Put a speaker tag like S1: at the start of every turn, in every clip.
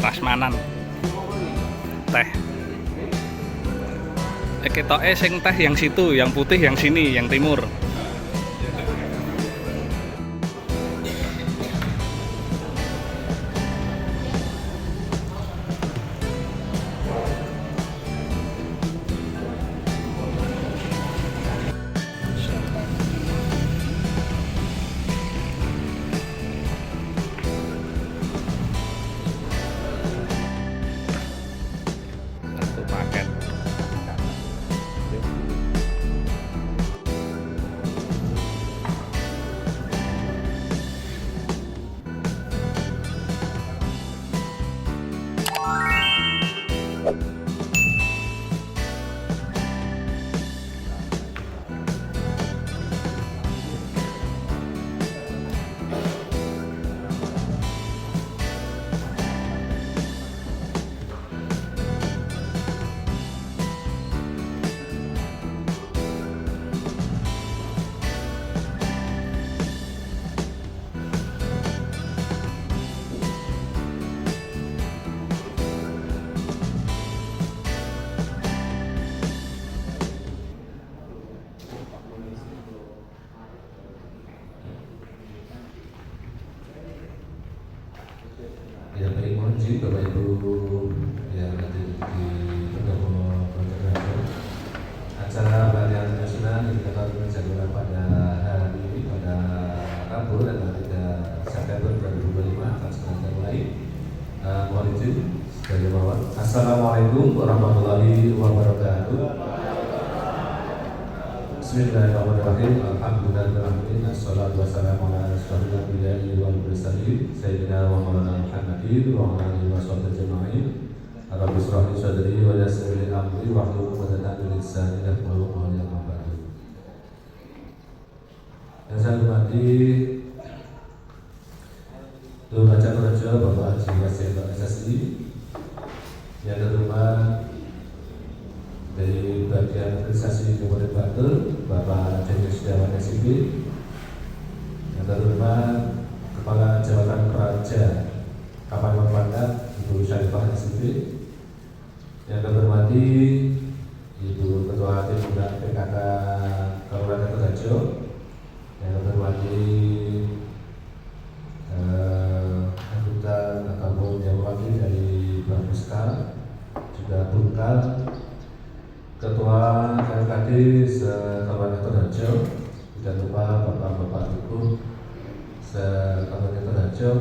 S1: prasmanan teh. Ketoke sing teh yang situ, yang putih yang sini, yang timur. Satu paket.
S2: Ya baik, mohon izin Bapak Ibu yang hadir di Pendopo Projo. Acara pelatihan nasional kita dijadwalkan pada hari ini pada Rabu tanggal 3 September 2025 akan segera dimulai. Mohon izin sekali mohon. Assalamualaikum warahmatullahi wabarakatuh. Bismillahirrahmanirrahim. Alhamdulillahirrahmanirrahim. Assalatu wassalamu ala asyrafil anbiya'i wal mursalin Sayyidina wa maulana Muhammadin wa ala alihi wa sahbihi ajma'in. Rabbi shrah li sadri wa yassir li amri wahlul 'uqdatam min lisani yafqahu qawli. Amma ba'du. Yang saya hormati Tuan Baca Projo Bapak Haji Wasil SSI, yang terhormat dari bagian organisasi Kabupaten Bantul Bapak Jenderal Setiawan SIP, yang terhormat Kepala Jabatan Praja Kabupaten Pangkal Ibu Syarifah SIP, yang terhormati Ibu Ketua Tim Muda PKK Kabupaten Torajo, yang terhormati anggota ataupun yang wakil dari Bamuska, juga Bungkal, Ketua KKD se-Kabupaten Torajo, tidak lupa Bapak-Bapak Ibu se-Kabupaten Torajo,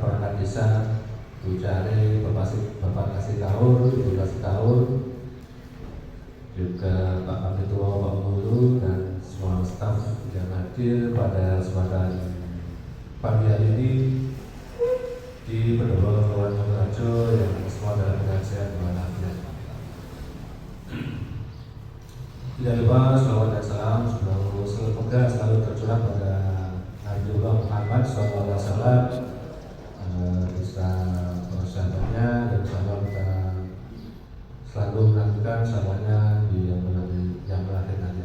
S2: perangkat desa, Bu Cari, Bapak Kasih Kaur, Ibu Kasih Kaur, juga Pak Ketua, Pak Guru, dan semua staf yang hadir pada kesempatan pagi hari ini di Pendopo Kabupaten Torajo yang semua dalam keadaan walafiat. Tidak lupa salawat dan salam semoga selalu tercurah pada Nabiullah Muhammad SAW, bisa sahabatnya dan sahabat kita selalu menantikan sahabatnya di yang berakhir nanti.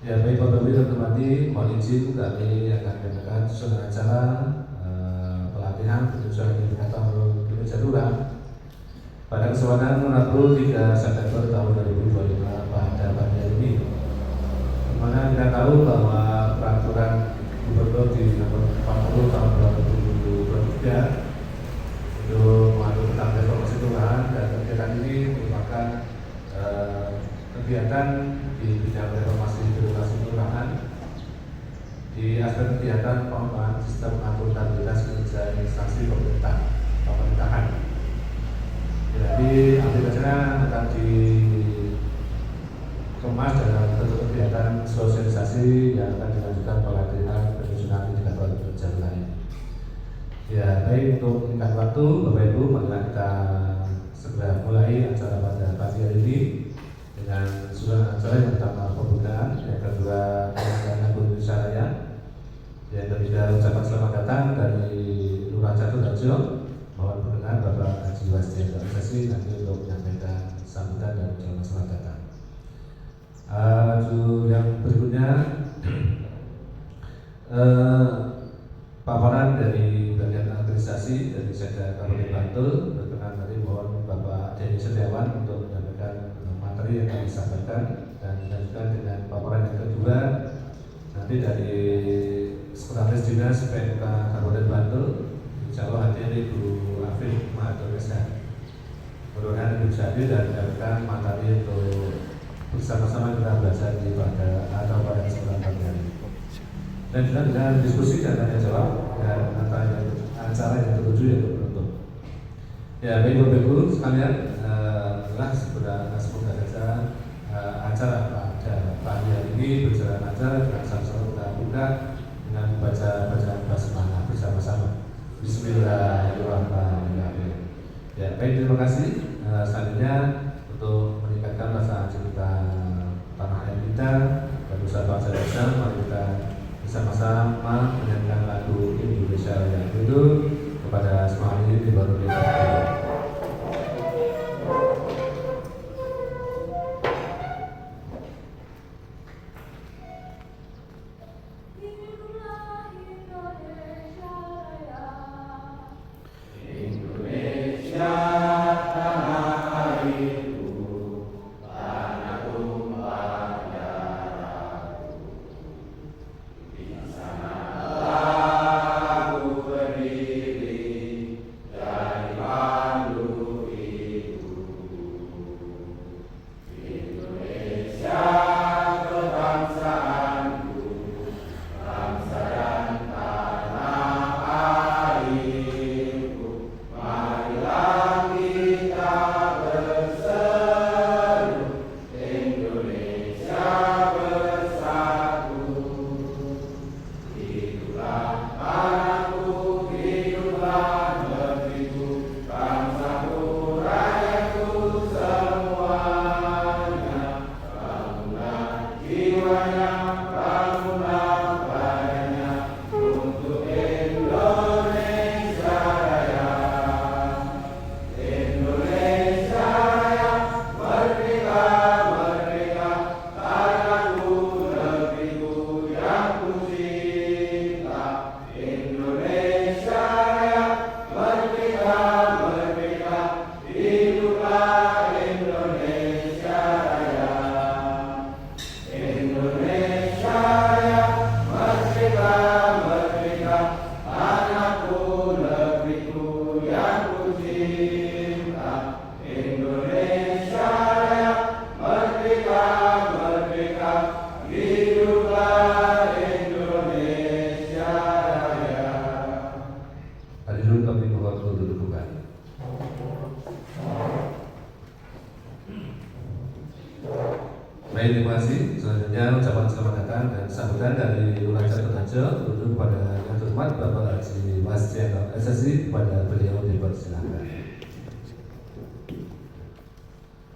S2: Ya baik Bapak Ibu terhormati, mohon izin kami akan menyampaikan susunan acara pelatihan penjualan indikator kinerja lurah pada kesempatan Rabu 3 September tahun 2025 pada pagi hari ini, di mana kita tahu bahwa peraturan Gubernur di nomor 40 tahun 2023 itu mengatur tentang reformasi kelurahan, dan kegiatan ini merupakan kegiatan di bidang reformasi birokrasi kelurahan di aspek kegiatan pengembangan sistem akuntabilitas kinerja instansi pemerintahan. Jadi akhir acara akan dikemas dalam bentuk kegiatan sosialisasi yang akan dilanjutkan pelatihan penyusunan indikator kinerja lain. Ya baik, untuk singkat waktu Bapak Ibu, marilah kita segera mulai acara pada pagi hari ini dengan susunan acara yang pertama pembukaan, yang kedua pengajian Indonesia Raya, yang ketiga ucapan selamat datang dari Lurah Torajo. Mohon berkenan Bapak Haji Wasil SSI nanti untuk menyampaikan sambutan dan ucapan selamat datang. Yang berikutnya paparan dari bagian organisasi dari Sekda Kabupaten Bantul. Berkenan tadi mohon Bapak Denny Setiawan untuk menyampaikan materi yang kami sampaikan dan dilanjutkan dengan paparan yang kedua nanti dari Sekretaris Dinas PMK Kabupaten Bantul. Insya Allah hadir Ibu Afif Mahathir Esa. Mudah-mudahan bisa hadir dan mendapatkan materi untuk bersama-sama kita belajar pada kesempatan kali ini. Dan juga dengan diskusi dan tanya jawab dan acara yang tertuju yang penutup. Ya, baik Bapak Ibu sekalian, semoga saja acara pada pagi hari ini berjalan lancar dan sama-sama kita buka dengan membaca bacaan basmalah bersama-sama. Bismillahirrahmanirrahim. Ya, baik, terima kasih. Selanjutnya untuk meningkatkan rasa cinta tanah air kita dan usaha bangsa Indonesia, mari kita bersama-sama menyanyikan lagu Indonesia yang Hidup kepada semua ini di baru Baik, terima kasih. Selanjutnya ucapan selamat datang dan sambutan dari Lurah Jatuh untuk kepada yang terhormat Bapak Haji Mas Jenderal SSI, kepada beliau dipersilakan.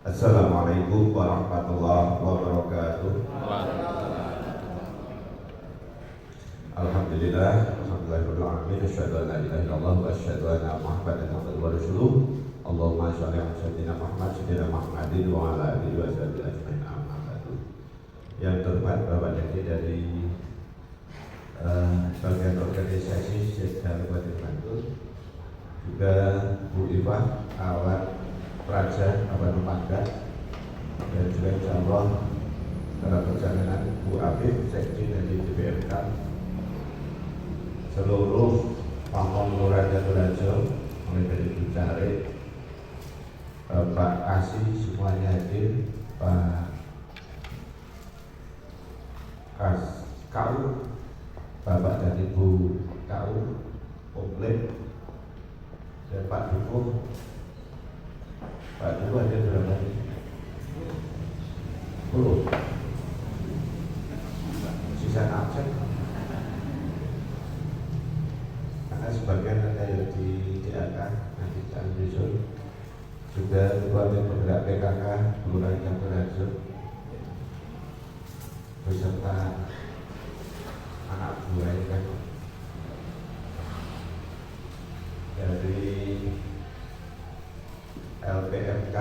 S3: Assalamualaikum warahmatullahi wabarakatuh. Alhamdulillah, alhamdulillahirabbil alamin, asyhadu an la ilaha illallah wa asyhadu anna Muhammadan abduhu wa rasuluh. Allahumma shalli ala sayyidina Muhammad Muhammadin wa ala alihi wa sahbihi ajmain. Yang terhormat Bapak Dadi dari bagian organisasi Sekda Kabupaten Bantul, juga Bu Iva Awad Praja Kabupaten Pangkat, dan juga insya Allah dalam perjalanan Bu Afif Sekjen dari DPRK, seluruh pamong lurah Jatuh mulai dari Bu Carik, Pak Kasih semuanya hadir, Pak KU, Bapak dan Ibu KU, Komplek, dan Pak Dukuh. Pak Dukuh ada berapa? 10. Sisa absen. Karena sebagian ada yang di DAK, nanti jangan nyusul. Juga Ketua Tim Penggerak PKK, Kelurahan Campur Harjo, beserta anak buah kan dari LPMK,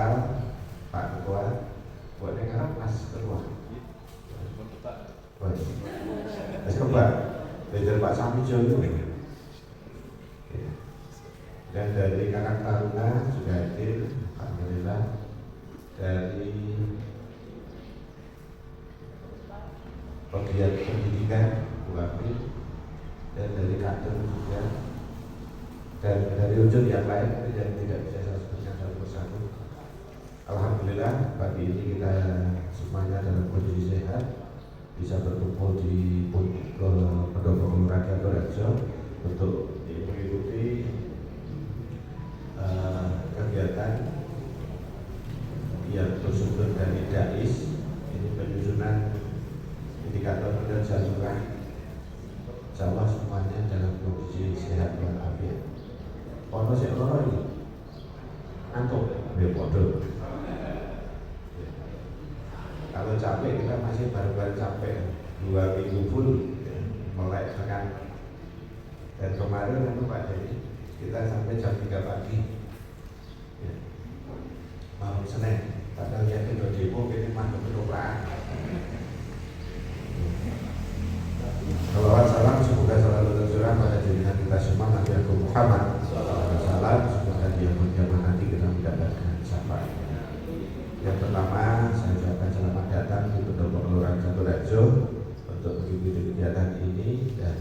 S3: Pak Ketua, buatnya karena Mas Ketua. Mas Ketua, belajar Pak Sami Joyo. Dan dari Karang Taruna juga hadir, alhamdulillah. Dari pegiat pendidikan UAPI dan dari kader juga, dan dari unsur yang lain yang tidak bisa saya sebutkan satu persatu. Alhamdulillah pagi ini kita semuanya dalam kondisi sehat, bisa berkumpul di Pendopo Kelurahan Jatirejo untuk mengikuti kegiatan yang bersumber dari DAIS. Ini penyusunan indikator kinerja lurah. Insyaallah semuanya dalam kondisi sehat walafiat. Ono sik loro iki. Ngantuk, ya podo. Kalau capek kita masih baru-baru capek 2 minggu full mulai tekan. Dan kemarin itu Pak Jadi kita sampai jam 3 pagi. Ya. Mau Senin, padahal ya itu demo ini masuk penumpang. Salawat salam semoga selalu tercurah pada junjungan kita semua Nabi Agung Muhammad. Salam semoga dia menjaman nanti kita mendapatkan syafaat. Yang pertama saya ucapkan selamat datang di Pendopo Kelurahan Jatirejo untuk mengikuti kegiatan ini, dan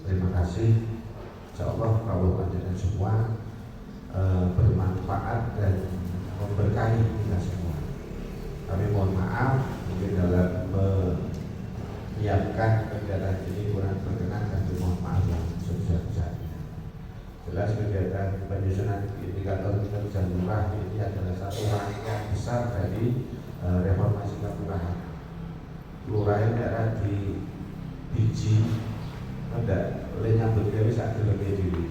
S3: terima kasih. Insyaallah kalau panjenengan semua bermanfaat dan memberkahi kita semua. Kami mohon maaf mungkin dalam menyiapkan kegiatan ini kurang berkenan, dan mohon maaf yang sebesar-besarnya. Jelas kegiatan penyusunan indikator kinerja lurah ini adalah satu rangkaian besar dari reformasi kelurahan. Lurah ini ada di biji, ada nyambut gawe sak lebih diri.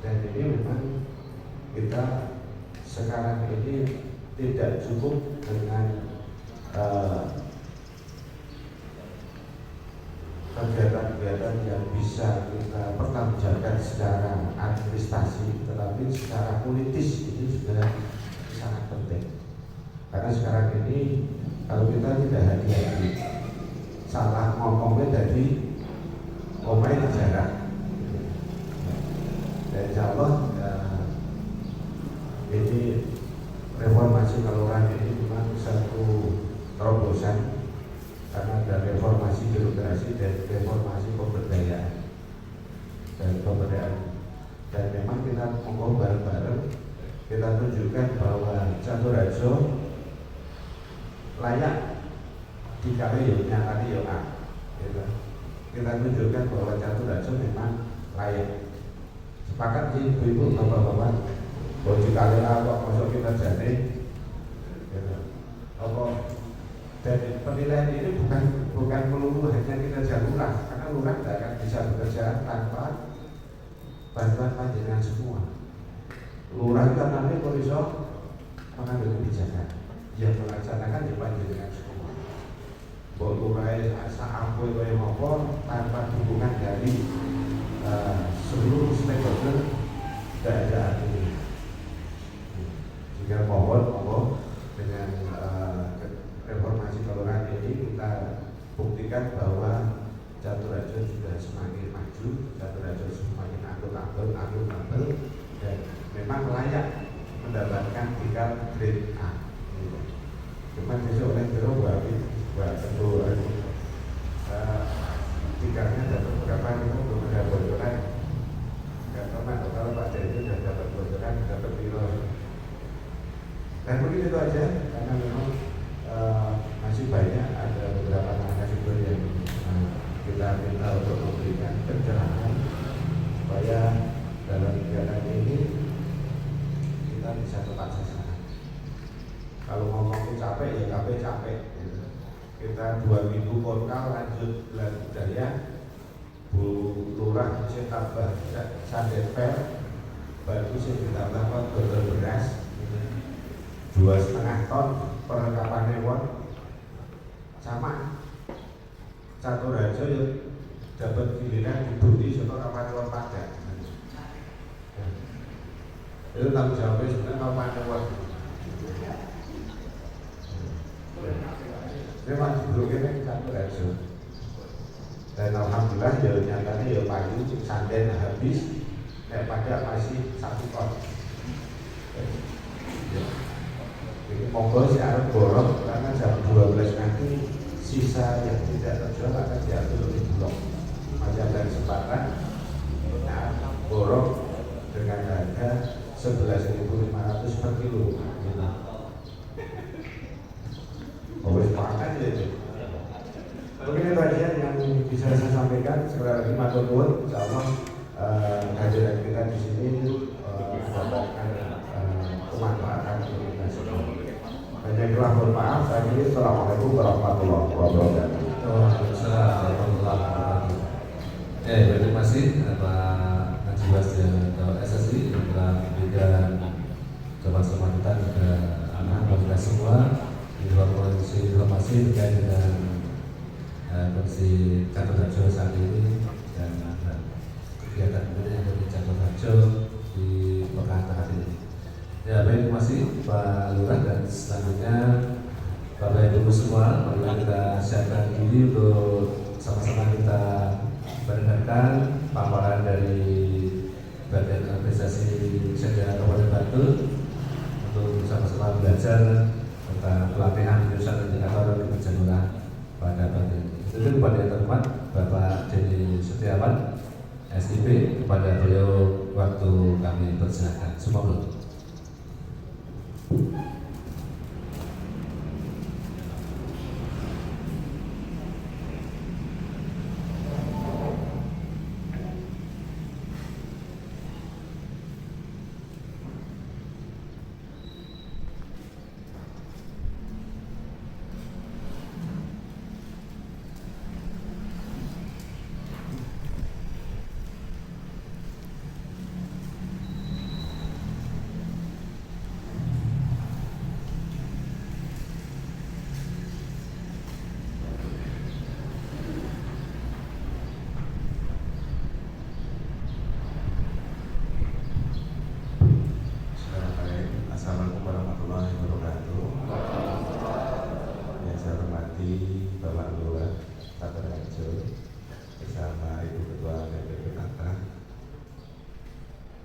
S3: Dan ini memang kita sekarang ini tidak cukup dengan kegiatan-kegiatan yang bisa kita pertanggungjawabkan secara administrasi, tetapi secara politis ini juga sangat penting. Karena sekarang ini kalau kita tidak hati-hati, salah ngomongnya jadi ngomongnya jarak. Dan insyaallah ini reformasi kelurahan ini memang satu terobosan, karena ada reformasi birokrasi dan reformasi pemberdayaan dan memang kita ngomong bareng-bareng, kita tunjukkan bahwa Jatirejo layak dikali yuk nyatani yuk kita tunjukkan bahwa Jatirejo memang layak. Sepakat sih ibu-ibu, bapak-bapak, bahwa dikali kok masuk kita jadi apa. Dan penilaian ini bukan melulu hanya kinerja lurah, karena lurah tidak akan bisa bekerja tanpa bantuan panjenengan semua. Lurah kan nanti kalau bisa mengambil kebijakan, yang melaksanakan di panjenengan semua. Bahwa lurah seampuh yang maupun tanpa dukungan dari seluruh stakeholder tidak ada artinya. Jika mohon dengan reformasi kelurahan ini kita buktikan bahwa Jatirejo sudah semakin maju, Jatirejo semakin akuntabel, dan memang layak mendapatkan tingkat grade A. Cuman besok oleh biro buat tentu tingkatnya dapat berapa itu belum ada bocoran. Nggak tahu kalau Pak Jadi sudah dapat bocoran, dapat biro. Dan mungkin itu aja, karena memang masih banyak ada beberapa narasumber yang kita minta untuk memberikan pencerahan supaya dalam kegiatan ini kita bisa tepat sasaran. Kalau ngomongin capek ya capek. Kita 2 minggu kontal lanjut bulan budaya, Bu Lurah bisa tambah sandet per, baru bisa ditambah botol beras 2,5 ton perlengkapan hewan, sama Jatirejo yang dapat giliran dibudi sama kapal hewan padat. Itu tanggung jawabnya sebenarnya kapal hewan. Memang sebelumnya Jatirejo. Dan alhamdulillah ya nyatanya ya pagi sanden habis, daripada masih 1 ton. Ya. Jadi monggo si Arab borong karena jam 12 nanti sisa yang tidak terjual akan diambil oleh Bulog. Masih ada kesempatan borong dengan harga 11.500 per kilo. Boleh pakai ya itu. Mungkin itu aja yang bisa saya sampaikan. Sekali lagi matur nuwun, insyaallah kehadiran kita di sini mendapatkan kemanfaatan untuk kita semua. Banyak mohon maaf. Saya kira Assalamualaikum warahmatullahi wabarakatuh.
S2: Waalaikumsalam warahmatullahi wabarakatuh. Terima kasih Pak Najibas dari SSI yang telah memberikan jawaban kita kepada anak-anak kita semua di luar informasi terkait dengan kondisi Catur Harjo saat ini dan kegiatan yang ada di Catur Harjo di pekan terakhir ini. Ya, baik, terima kasih Pak Lurah, dan selanjutnya Bapak Ibu semua, mari kita siapkan diri untuk sama-sama kita mendengarkan paparan dari Badan Administrasi Sejarah Kabupaten Bantul untuk sama-sama belajar tentang pelatihan jurusan indikator kinerja lurah pada Bantul. Itu kepada yang terhormat Bapak Denny Setiawan, SIP, kepada beliau waktu kami persilakan. Semua belum.
S3: Assalamualaikum warahmatullahi wabarakatuh. Yang saya hormati Bapak Lurah Catur Harjo bersama Ibu Ketua DPP Kata.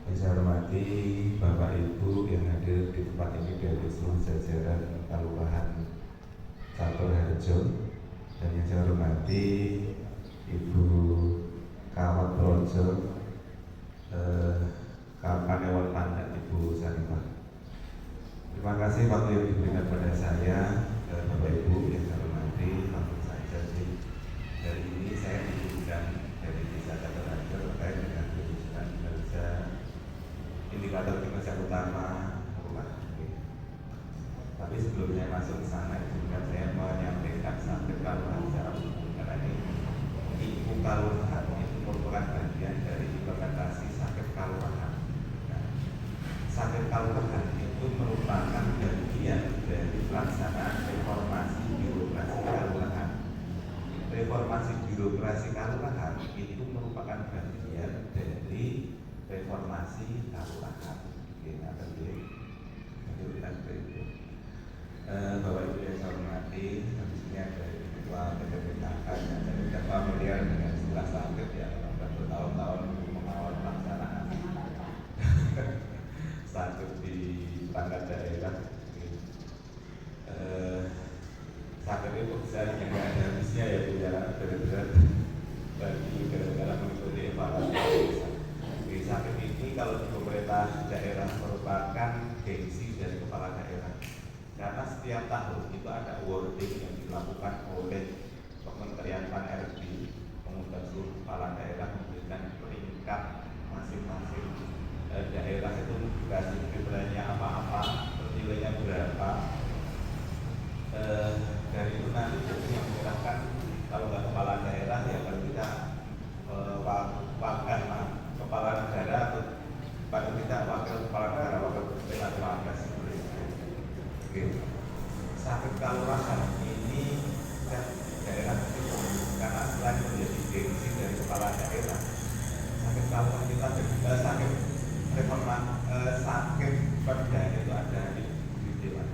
S3: Yang saya hormati Bapak Ibu yang hadir di tempat ini dari seluruh jajaran Kelurahan Catur Harjo, dan yang saya hormati Ibu Kawat Projo Kapanewon Pandak Ibu Sanifah. Terima kasih waktu yang diberikan pada saya, Bapak Ibu yang saya hormati. Langsung saja sih, dari ini saya diundang dari Desa Catur Harjo terkait dengan penyusunan kinerja indikator kinerja utama rumah. Tapi sebelum saya masuk ke sana, izinkan saya menyampaikan sakit kalurahan secara umum, karena ini ibu kalurahan itu merupakan bagian dari implementasi sakit kalurahan. Sakit kalurahan itu merupakan bagian dari pelaksanaan reformasi birokrasi kalurahan. Reformasi birokrasi kalurahan itu merupakan bagian dari reformasi kalurahan. Bapak Ibu yang saya hormati, habis ini ada Ketua BPPKK yang saya familiar dengan istilah sakit ya, bertahun-tahun mengawal pelaksanaan sakit di perangkat daerah. Sakit itu bisa yang nggak ada habisnya ya, bicara berat-berat bagi gara-gara mengikuti evaluasi. Di sakit ini kalau di pemerintah daerah merupakan gengsi dari kepala daerah, karena setiap tahun itu ada awarding yang dilakukan oleh Kementerian Pan-RB, mengundang seluruh kepala daerah memberikan peringkat masing-masing daerah itu dikasih nilainya apa-apa, nilainya berapa. Dari itu nanti yang menyerahkan kalau nggak kepala daerah ya kalau kita kepala negara atau pada kita wakil kepala negara, wakil presiden atau wakil presiden. Oke. Sakit kalurahan ini kan daerah itu karena selain menjadi gengsi dari kepala daerah, sakit kalurahan kita juga sakit sakit perda itu ada di dewan.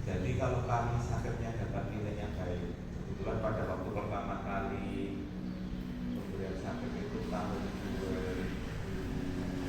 S3: Jadi kalau kami sakitnya dapat nilainya baik, kebetulan pada waktu pertama kali pemberian sakit itu tahun 2016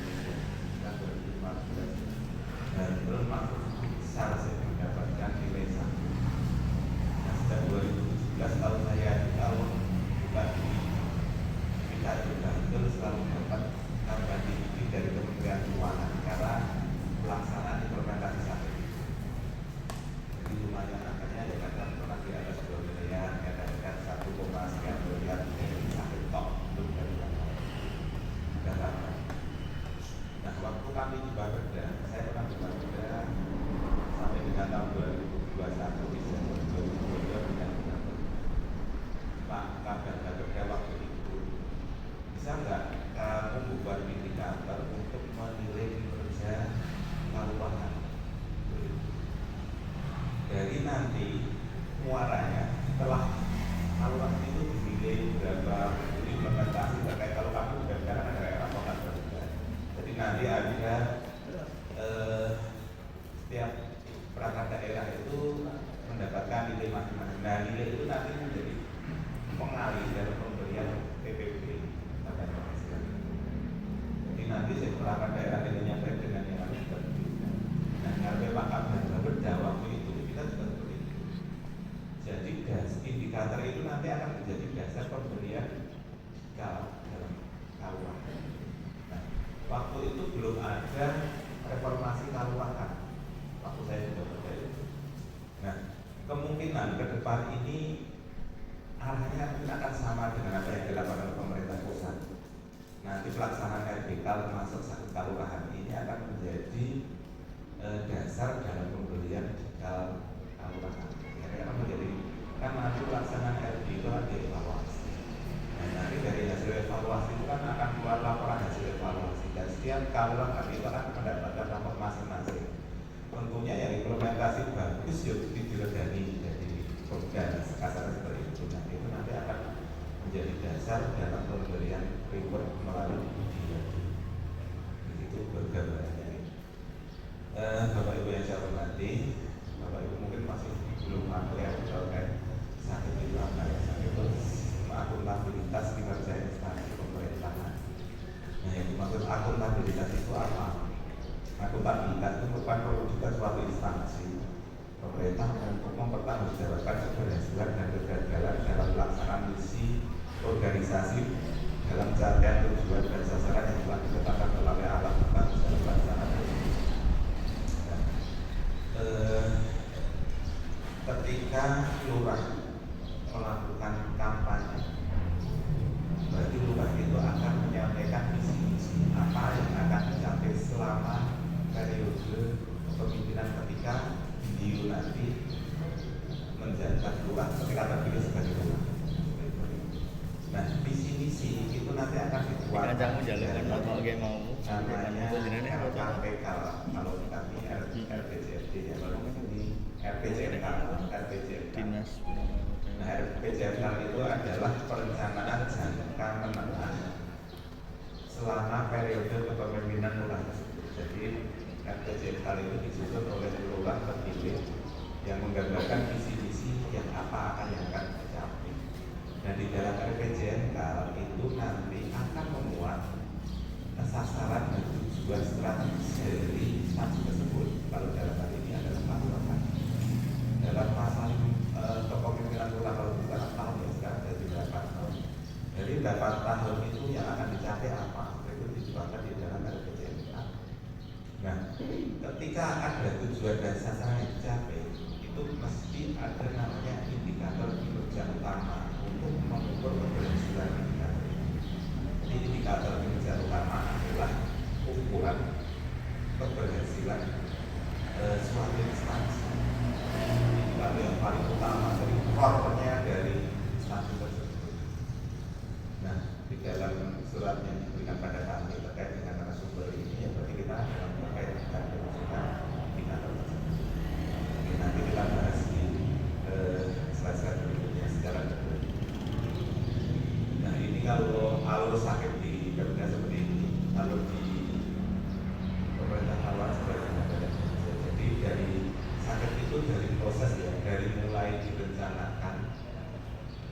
S3: depan ini arahnya mungkin akan sama dengan apa yang dilakukan oleh pemerintah pusat. Nanti pelaksanaan RBK termasuk satu kelurahan ini akan menjadi dasar dalam pemberian dikal kelurahan. Jadi akan menjadi kan nanti pelaksanaan RBK itu akan dievaluasi. Dan nanti dari hasil evaluasi itu kan akan keluar laporan hasil evaluasi dan setiap kelurahan itu akan mendapatkan rapor masing-masing. Tentunya yang implementasi bagus yuk diregani jadi program kasar seperti itu. Nah itu nanti akan menjadi dasar dalam pemberian reward melalui dia. Itu gambarannya. Bapak Ibu yang saya hormati, Bapak Ibu mungkin masih belum familiar terkait sakit itu apa ya? Sakit itu akuntabilitas kinerja instansi pemerintahan. Nah yang dimaksud akuntabilitas itu apa? Akuntabilitas itu merupakan perwujudan suatu instansi pemerintah untuk mempertanggungjawabkan keberhasilan dan kegagalan dalam pelaksanaan misi organisasi dalam capaian tujuan dan sasaran yang telah ditetapkan melalui alat dalam pelaksanaan. Ketika lurah melakukan kampanye, berarti lurah itu akan menyampaikan visi-misi apa yang akan dicapai selama periode kepemimpinan ketika beliau nanti menjabat lurah ketika terpilih sebagai lurah. Nah, visi-misi itu nanti akan dikeluarkan namanya RKPK kalau kami RPJMD ya, kalau ini RPJMK.
S1: Dinas.
S3: Nah, RPJMK itu adalah perencanaan jangka menengah selama periode kepemimpinan lurah tersebut. Jadi RPJMK itu disusun oleh lurah terpilih yang menggambarkan visi-visi yang akan dicapai. Nah di dalam RPJMK itu nanti akan memuat sasaran dan tujuan strategis dari instansi tersebut. Kalau dalam hal ini adalah kelurahan. Dalam masa kepemimpinan lurah kalau dalam tahun yang sekarang jadi 8 tahun. Jadi 8 tahun itu yang akan dicapai apa? Itu dituangkan di dalam RPJMK. Nah, ketika ada tujuan dan sasaran yang dicapai, itu mesti ada namanya indikator kinerja utama untuk mengukur keberhasilan indikator. Jadi indikator kinerja utama adalah ukuran keberhasilan suatu instansi. Indikator yang paling utama dari core-nya dari instansi tersebut. Nah, di dalam surat yang diberikan pada kami terkait dengan narasumber ini, ya berarti kita akan terkait dengan indikator tersebut. Nanti kita bahas di slide berikutnya secara detail. Nah ini kalau alur sakit di Garuda seperti ini, alur di pemerintah awal seperti ini. Jadi dari sakit itu dari proses ya, dari mulai direncanakan,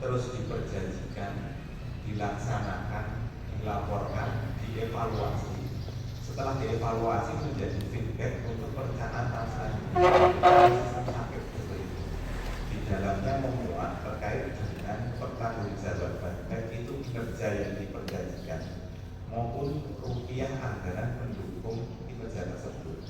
S3: terus diperjanjikan, dilaksanakan, dilaporkan, dievaluasi. Setelah dievaluasi menjadi feedback untuk perencanaan tahun selanjutnya. Di dalamnya memuat terkait dengan pertanggungjawaban baik itu kinerja yang diperjanjikan maupun rupiah anggaran pendukung kinerja tersebut.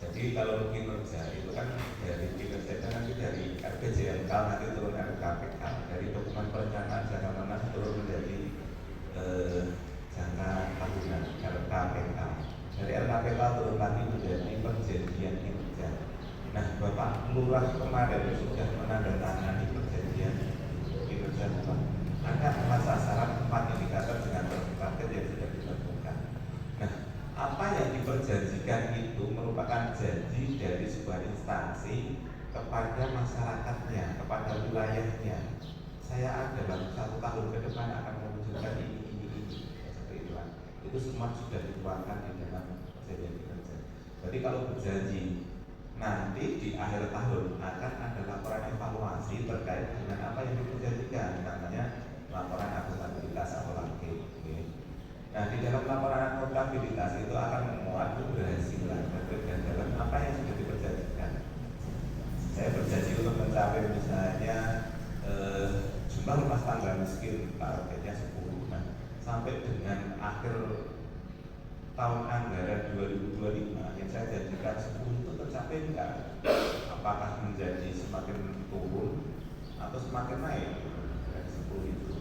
S3: Jadi kalau kinerja itu kan dari kinerja itu nanti dari RPJMK nanti turun RKPK, dari dokumen perencanaan jangka menengah turun menjadi jangka tahunan RKPK, dari RKPK turun lagi menjadi perjanjian kinerja. Nah, Bapak Lurah kemarin sudah menandatangani perjanjian kinerja Bapak. Ada 4 sasaran, 4 indikator dengan target yang sudah ditentukan. Nah, apa yang diperjanjikan itu merupakan janji dari sebuah instansi kepada masyarakatnya, kepada wilayahnya. Saya dalam 1 tahun ke depan akan mewujudkan ini. Seperti itu. Itu semua sudah dikeluarkan di dalam perjanjian kinerja. Jadi kalau berjanji nanti di akhir tahun akan ada laporan evaluasi terkait dengan apa yang diperjanjikan, namanya laporan akuntabilitas atau LAKI. Nah di dalam laporan akuntabilitas itu akan memuat keberhasilan dan kegagalan apa yang sudah diperjanjikan. Saya berjanji untuk mencapai misalnya jumlah rumah tangga miskin targetnya 10. Nah, sampai dengan akhir tahun anggaran 2025 yang saya janjikan 10 itu tercapai enggak? apakah menjadi semakin turun atau semakin naik dari 10 itu.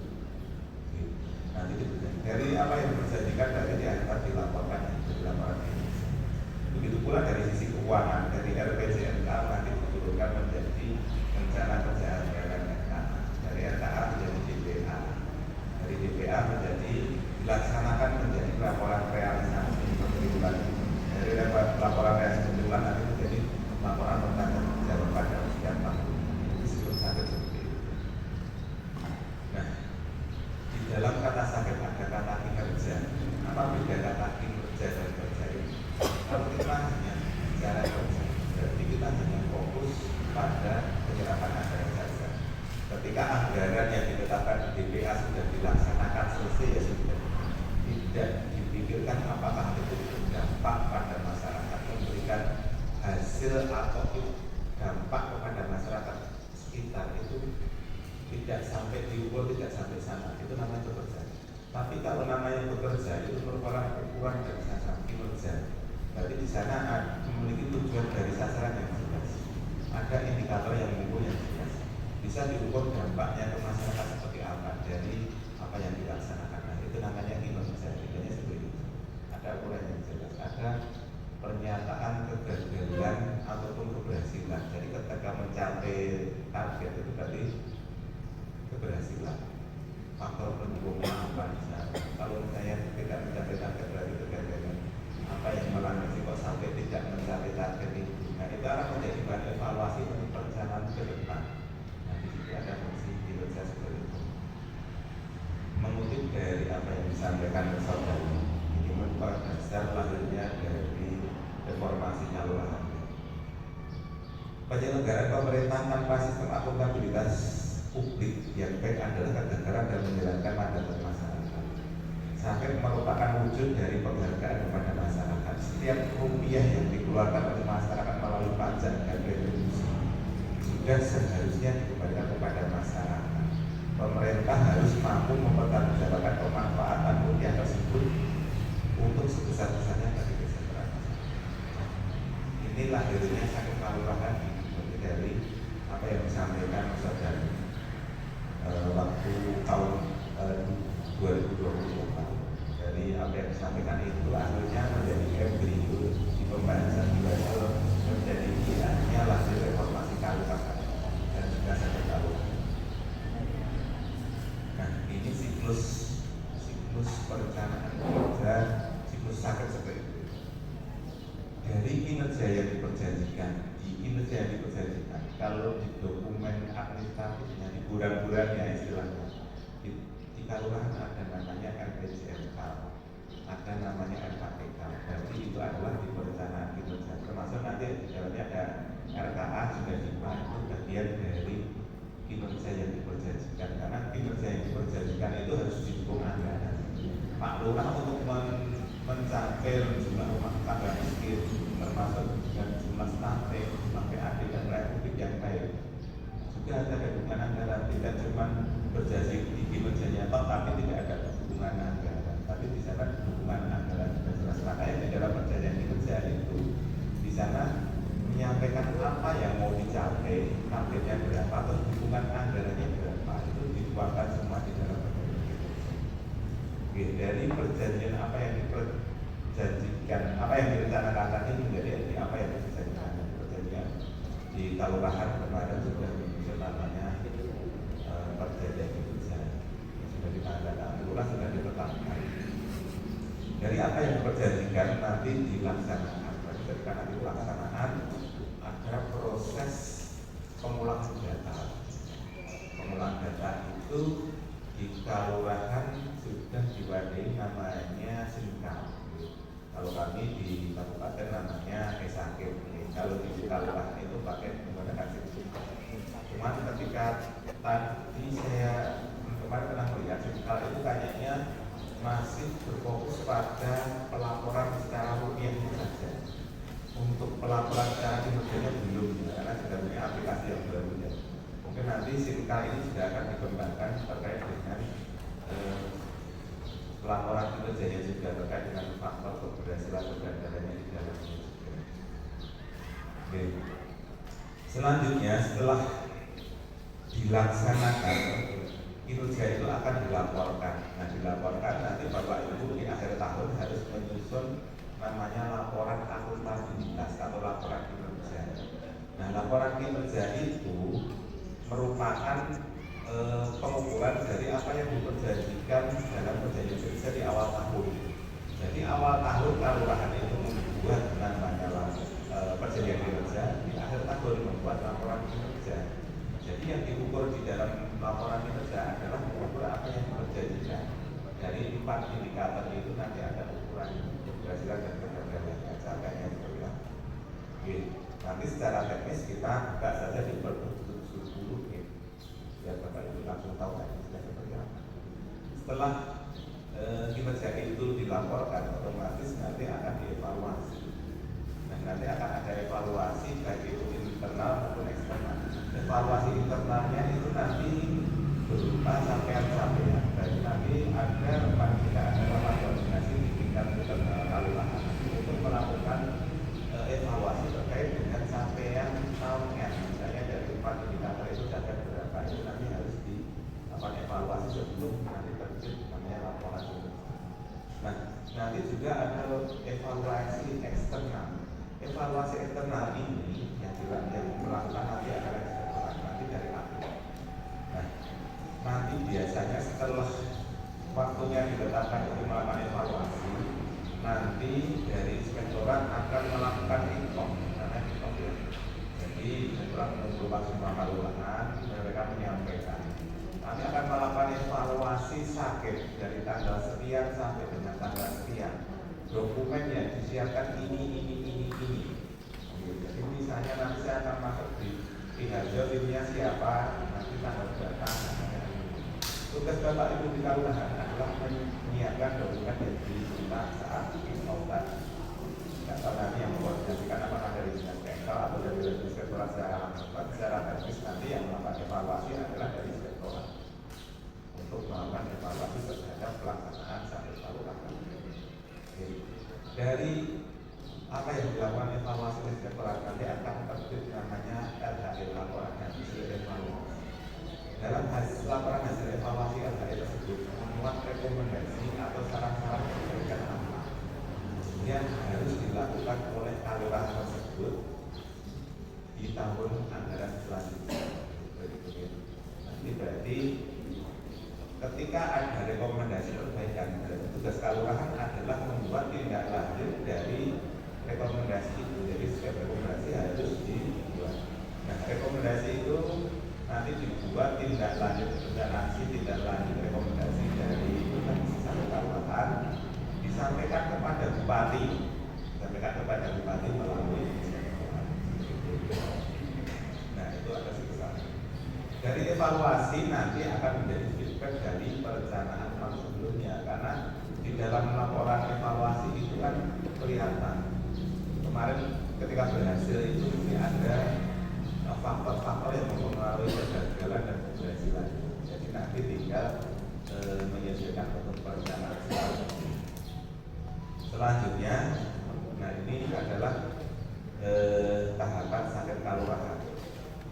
S3: Nanti dari apa yang dijanjikan dari diantar dilaporkan dari laporan ini. Begitu pula dari sisi keuangan, dari RPJMK nanti diturunkan menjadi rencana kerja anggaran RKA, dari RKA menjadi DPA, dari DPA menjadi dilaksanakan menjadi laporan realisasi penerimaan, dari laporan realisasi penerimaan nanti menjadi laporan pertanggung jawab pada setiap tahun. Itu disebut sakit seperti itu. Nah, di dalam kata sakit ada kata kinerja. Apa beda kata kinerja dan kerja ini? Kalau kita hanya bicara kerja, berarti kita hanya fokus pada penyerapan anggaran saja. Ketika anggaran yang ditetapkan di DPA sudah dilaksanakan selesai, ya sudah. Tidak dipikirkan apakah itu berdampak pada masyarakat, memberikan hasil atau dampak kepada masyarakat sekitar, itu tidak sampai diukur, tidak sampai sana. Itu namanya bekerja. Tapi kalau namanya bekerja itu merupakan ukuran dari sasaran kinerja. Berarti di sana memiliki tujuan dari sasaran yang jelas. Ada indikator yang mengukur yang jelas. Bisa diukur dampaknya ke masyarakat seperti apa dari apa yang dilaksanakan. Nah, itu namanya kinerja. Intinya seperti itu. Ada ukuran yang jelas. Ada pernyataan kegagalan ataupun keberhasilan. Jadi ketika mencapai target itu berarti keberhasilan. Faktor pendukungnya apa misalnya? Kalau saya tidak mencapai target berarti kegagalan. Apa yang melandasi kok sampai tidak mencapai target itu? Nah, itu akan menjadi bahan evaluasi untuk perencanaan ke depan. Nah, di situ ada fungsi kinerja seperti itu. Mengutip dari apa yang disampaikan saudara, ini merupakan dasar lahirnya dari reformasi kelurahan. Penyelenggaraan pemerintah tanpa sistem akuntabilitas publik yang baik adalah kegagalan dalam menjalankan mandat masyarakat. Sampai merupakan wujud dari penghargaan kepada masyarakat. Setiap rupiah yang dikeluarkan oleh masyarakat melalui pajak dan retribusi sudah seharusnya dikembalikan kepada masyarakat. Pemerintah harus mampu mempertanggungjawabkan pemanfaatan rupiah tersebut untuk sebesar-besarnya bagi kesejahteraan masyarakat. Ini lahirnya sakit kelurahan dari apa yang disampaikan saudara waktu tahun 2024. Dari apa yang disampaikan itu akhirnya menjadi embrio di pembahasan di level menjadi kiranya lahir reformasi kelurahan dan juga sakit kelurahan. Nah, ini siklus perencanaan kinerja, siklus sakit seperti itu. Dari kinerja yang diperjanjikan, kalau di dokumen administratifnya, di bulan-bulannya istilahnya, di kelurahan ada namanya RPJMK, ada namanya RKPK. Berarti itu adalah di perencanaan kinerja. Termasuk nanti di dalamnya ada RKA juga itu bagian dari kinerja yang diperjanjikan. Karena kinerja yang diperjanjikan itu harus didukung anggaran. Pak Lurah untuk mencapai jumlah rumah tangga miskin, termasuk dengan jumlah stunting, jumlah PAD dan republik yang baik. Juga ada dukungan anggaran, tidak cuma berjanji di kinerjanya tapi tidak ada dukungan anggaran. Tapi di sana dukungan anggaran sudah jelas. Makanya di dalam perjanjian kinerja itu di sana menyampaikan apa yang mau dicapai, targetnya berapa, atau dukungan anggarannya berapa, itu dituangkan semua di dalam perjanjian kinerja. Dari perjanjian apa yang diperjanjikan, apa yang direncanakan tadi menjadi apa yang diperjanjikan. Perjanjian di kelurahan kemarin sudah muncul namanya perjanjian kinerja, sudah ditandatangani, lurah sudah ditetapkan. Dari apa yang diperjanjikan nanti dilaksanakan. Ketika nanti pelaksanaan ada proses pengulangan data. Pengulangan data itu di kelurahan sudah diwadahi namanya Sinkam. Kalau kami di kabupaten namanya Esakir. Kalau di kelurahan itu pakai menggunakan Sinkam. Cuman ketika tadi saya kemarin pernah melihat Sinkam itu kayaknya masih berfokus pada pelaporan secara rupiah saja. Untuk pelaporan secara kinerjanya belum, karena sudah punya aplikasi yang baru ya. Mungkin nanti Simka ini juga akan dikembangkan terkait dengan pelaporan kinerjanya juga terkait dengan faktor keberhasilan kegagalannya di dalam. Oke. Selanjutnya setelah dilaksanakan kinerja itu akan dilaporkan. Nah, dilaporkan nanti Bapak Ibu di akhir tahun harus menyusun namanya laporan akuntabilitas atau laporan kinerja. Nah, laporan kinerja itu merupakan pengukuran dari apa yang diperjanjikan dalam perjanjian kerja di awal tahun. Jadi awal tahun kelurahan itu membuat namanya perjanjian kinerja, di akhir tahun membuat laporan kinerja. Jadi yang diukur di dalam laporan kinerja adalah mengukur apa yang diperjanjikan. Dari 4 indikator itu nanti ada ukuran keberhasilan dan kegagalannya, caranya seperti apa. Oke, nanti secara teknis kita buka saja di Perpres 70 biar Bapak Ibu langsung tahu kan seperti apa. Setelah kinerja itu dilaporkan, otomatis nanti akan dievaluasi. Nah, nanti akan ada evaluasi baik itu internal maupun eksternal. Evaluasi internalnya itu nanti berupa sampean-sampean. Jadi nanti ada rapat koordinasi di tingkat internal kelurahan untuk melakukan evaluasi terkait dengan sampean tahunnya. Misalnya dari 4 indikator itu cacat berapa, itu nanti harus dilakukan evaluasi sebelum nanti terbit namanya laporan. Nah, nanti juga ada evaluasi eksternal. Evaluasi eksternal ini yang melakukan nanti adalah eksternal, nanti dari API. Nah, nanti biasanya setelah waktunya ditetapkan untuk melakukan evaluasi, nanti dari inspektorat akan melakukan info, karena info ya. Jadi inspektorat mengumpulkan semua kelurahan, mereka menyampaikan. Nanti akan melakukan evaluasi sakit dari tanggal sekian sampai dengan tanggal sekian. Dokumen yang disiapkan ini. Jadi misalnya nanti saya akan masuk di hasil timnya siapa, nanti tanggal berapa. Tugas Bapak Ibu di kelurahan adalah menyiapkan dokumen yang diminta saat inspektorat. Atau nanti yang mengkoordinasikan apakah dari dinas teknikal atau dari inspektorat secara teknis, nanti yang melakukan evaluasi adalah dari inspektorat untuk melakukan evaluasi terhadap pelaksanaan sampai kelurahan. Dari apa yang dilakukan evaluasi oleh inspektorat nanti akan terbit namanya LHE, laporan hasil evaluasi. Dalam laporan hasil evaluasi LHE tersebut memuat rekomendasi atau saran-saran perbaikan apa yang harus dilakukan oleh kelurahan tersebut di tahun anggaran selanjutnya. Nanti berarti ketika ada rekomendasi perbaikan, tugas kelurahan adalah membuat tindak lanjut dari rekomendasi itu. Jadi setiap rekomendasi harus dibuat. Nah, rekomendasi itu nanti dibuat tindak lanjut dan aksi tindak lanjut rekomendasi dari komisi satu kelurahan disampaikan kepada bupati, melalui inspektorat. Nah, itu ada sebesar. Dari evaluasi nanti akan menjadi feedback dari perencanaan tahun sebelumnya, karena di dalam laporan evaluasi itu kan kelihatan kemarin ketika berhasil itu ada faktor-faktor yang mempengaruhi kegagalan dan keberhasilan. Jadi nanti tinggal menyesuaikan untuk perencanaan selanjutnya. Nah, ini adalah tahapan sakit kelurahan.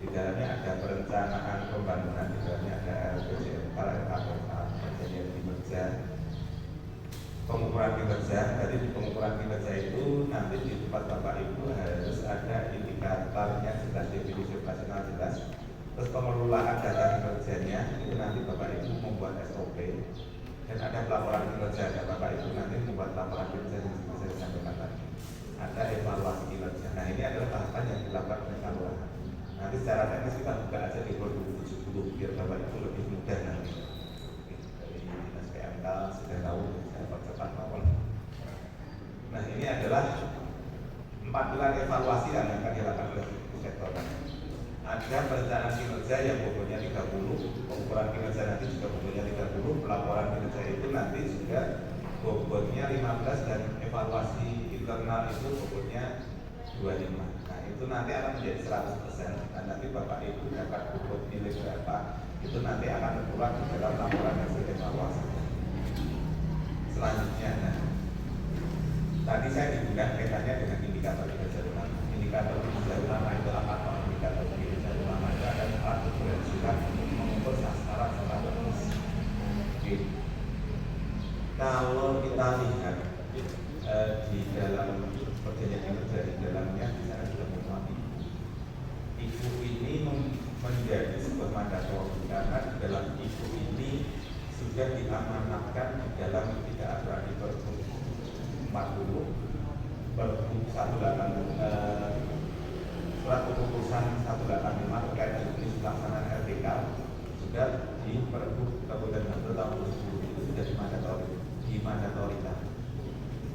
S3: Di dalamnya ada perencanaan pembangunan, di dalamnya ada RPJMK, RKPK, perjanjian kinerja, pengukuran kinerja. Tadi di pengukuran kinerja itu nanti di tempat Bapak Ibu harus ada indikatornya jelas, definisi operasional jelas. Terus pengelolaan data kinerjanya itu nanti Bapak Ibu membuat SOP, dan ada pelaporan kinerja. Dan Bapak Ibu nanti membuat laporan kinerja yang bisa disampaikan tadi. Ada evaluasi kinerja. Nah, ini adalah tahapan yang dilakukan oleh kelurahan. Nanti secara teknis kita buka aja di 2070 biar Bapak Ibu lebih mudah nanti. Dari dinas PMK sudah tahu, saya percepat awal. Nah, ini adalah 4 pilar evaluasi yang akan dilakukan oleh sektor. Ada perencanaan kinerja yang bobotnya 30, pengukuran kinerja nanti juga bobotnya 30, pelaporan kinerja itu nanti juga bobotnya 15, dan evaluasi internal itu bobotnya 25. Nah, itu nanti akan menjadi 100%. Dan nanti Bapak Ibu dapat bobot nilai berapa, itu nanti akan tertuang di dalam laporan hasil evaluasi. Selanjutnya, nah, tadi saya digunakan kaitannya dengan indikator kinerja utama. Indikator kinerja utama itu apa? Indikator Kalau kita lihat di dalam perjanjian yang terjadi di dalamnya, di sana sudah memuat ibu ini menjadi sebuah mandatori karena di dalam ibu ini sudah diamanatkan di dalam tidak aturan di Pergub 40 Pergub 185 surat keputusan 185 terkait dengan pelaksanaan RPK juga di Pergub Kabupaten Bantul tahun 2010 itu sudah dimandatorikan.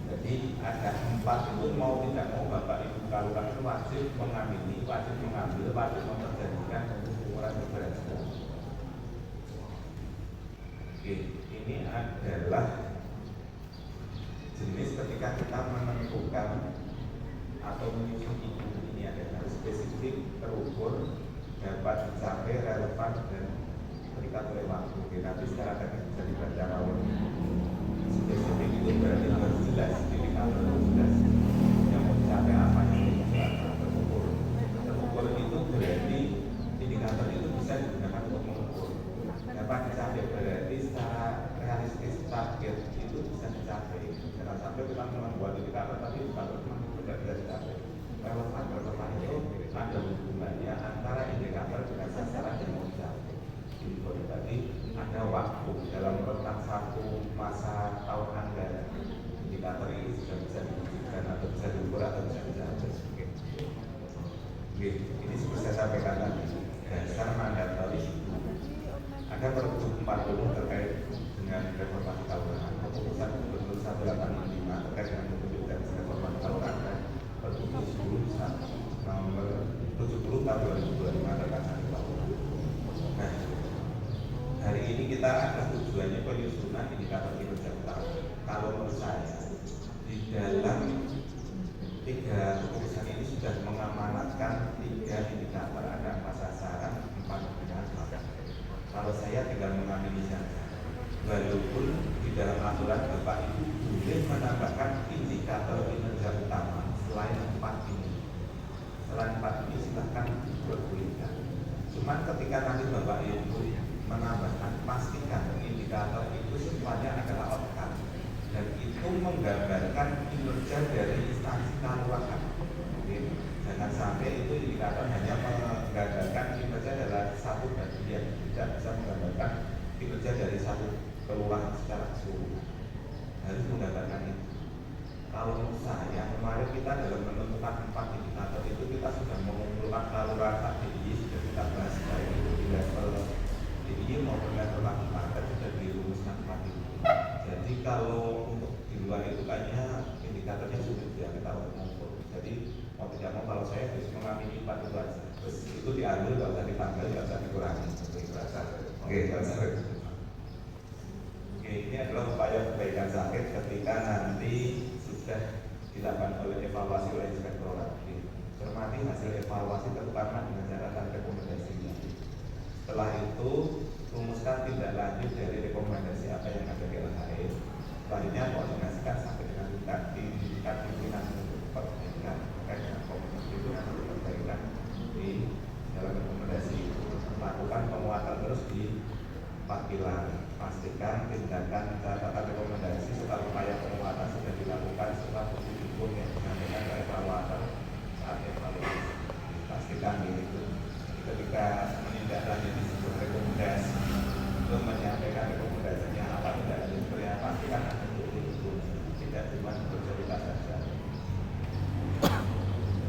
S3: Jadi ada 4 itu mau tidak mau Bapak Ibu Kalurahan itu wajib mengamini, wajib mengambil, wajib memperjanjikan pengukuran keberhasilan. Oke, ini adalah jenis ketika kita menentukan atau menyusun ibu ini adalah spesifik, terukur, dapat dicapai, relevan dan terikat oleh waktu. Oke, nanti secara teknis bisa dibaca kalau spesifik itu berarti harus jelas, indikator harus jelas yang mau dicapai apa yang terukur. Terukur itu berarti indikator itu bisa digunakan untuk mengukur. Dapat dicapai berarti secara realistis target itu bisa dicapai. Jangan sampai kita membuat indikator tapi indikator tidak bisa dicapai. Relevan itu ada hubungannya antara indikator dengan sasaran yang mau dicapai. Tadi ada waktu dalam rentang satu masa tahun anggaran indikator ini sudah bisa diwujudkan atau bisa diukur atau bisa dicapai. Oke, ini seperti saya sampaikan tadi dasar mandatori ada Pergub 40 terkait dengan reformasi kelurahan, keputusan Gubernur 185 terkait dengan kebijakan reformasi kelurahan dan Pergub 10 nomor 70 tahun 2025 terkait dengan kelurahan. Nah, hari ini kita ada tujuannya penyusunan indikator kinerja utama. Kalau menurut saya di dalam 3 keputusan ini sudah mengamanatkan 3 indikator, ada 4 sasaran, 4 indikator. Kalau saya tinggal mengamini saja, walaupun di dalam aturan Bapak Ibu boleh menambahkan indikator kinerja utama selain 4 ini. Selain 4 ini silahkan diperbolehkan. Cuman ketika nanti Bapak Ibu menambahkan, pastikan indikator itu semuanya adalah outcome dan itu menggambarkan kinerja dari instansi kelurahan. Jangan sampai itu indikator hanya menggambarkan kinerja adalah satu bagian, tidak bisa menggambarkan kinerja dari satu kelurahan secara keseluruhan. Harus menggambarkan itu. Kalau menurut saya, kemarin kita dalam menentukan 4 indikator itu kita sudah mengumpulkan kelurahan DIY, sudah kita bahas baik itu di level DIY maupun level kabupaten sudah dirumuskan 4 itu. Jadi kalau untuk di luar itu kayaknya indikatornya sulit ya kita mengukur. Jadi mau tidak mau kalau saya harus mengamini 4 itu aja. Terus itu diambil, kalau usah ditambah, kalau usah dikurangi. Oke, Oke, ini adalah upaya perbaikan sakit ketika nanti sudah dilakukan oleh evaluasi oleh inspektorat. Cermati hasil evaluasi terutama dengan catatan rekomendasinya. Setelah itu rumuskan tindak lanjut dari rekomendasi apa yang ada di LHE. Selanjutnya koordinasikan sampai dengan tingkat pimpinan untuk perbaikan terkait dengan komunikasi itu nanti perbaikan di dalam rekomendasi. Lakukan penguatan terus di 4 pilar. Pastikan tindakan catatan rekomendasi serta upaya penguatan sudah dilakukan setelah bukti hukum yang disampaikan ke evaluator saat evaluasi. Pastikan itu ketika menindaklanjuti sebuah rekomendasi untuk menyampaikan rekomendasinya apa tidak lanjut yang pastikan ada bukti hukum, tidak cuma bercerita saja.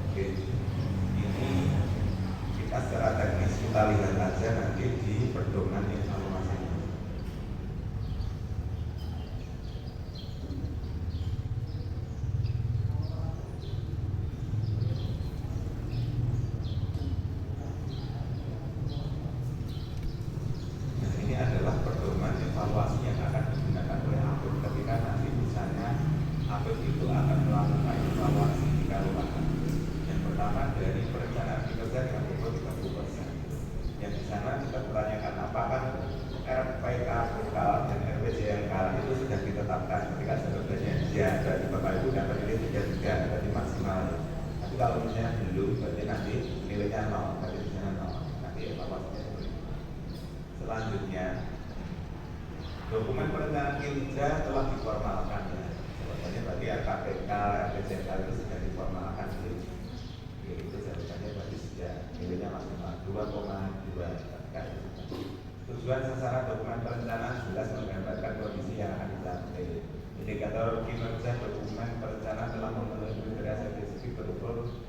S3: Oke, ini kita secara teknis kita lihat saja nanti di pedoman evaluasi. Evaluasi yang akan digunakan oleh APIP ketika nanti misalnya APIP itu akan melakukan evaluasi di kelurahan. Yang pertama dari perencanaan kinerja dengan bobot 30%. Yang di sana kita pertanyakan apakah RPK lokal dan RPJMK itu sudah ditetapkan ketika sebetulnya ya dari Bapak Ibu dan penilai 3 berarti maksimal. Tapi kalau misalnya belum berarti nanti nilainya 0, berarti di sana 0. Nanti evaluasinya seperti itu. Selanjutnya Dokumen perencanaan kinerja telah diformalkan ya. Sebetulnya bagi RKPK, RPJK itu sudah diformalkan itu. Itu jawabannya berarti sejak nilainya maksimal 2,2 kali. Tujuan sasaran dokumen perencanaan jelas menggambarkan kondisi yang akan dicapai. Indikator kinerja dokumen perencanaan telah memenuhi kriteria spesifik berukur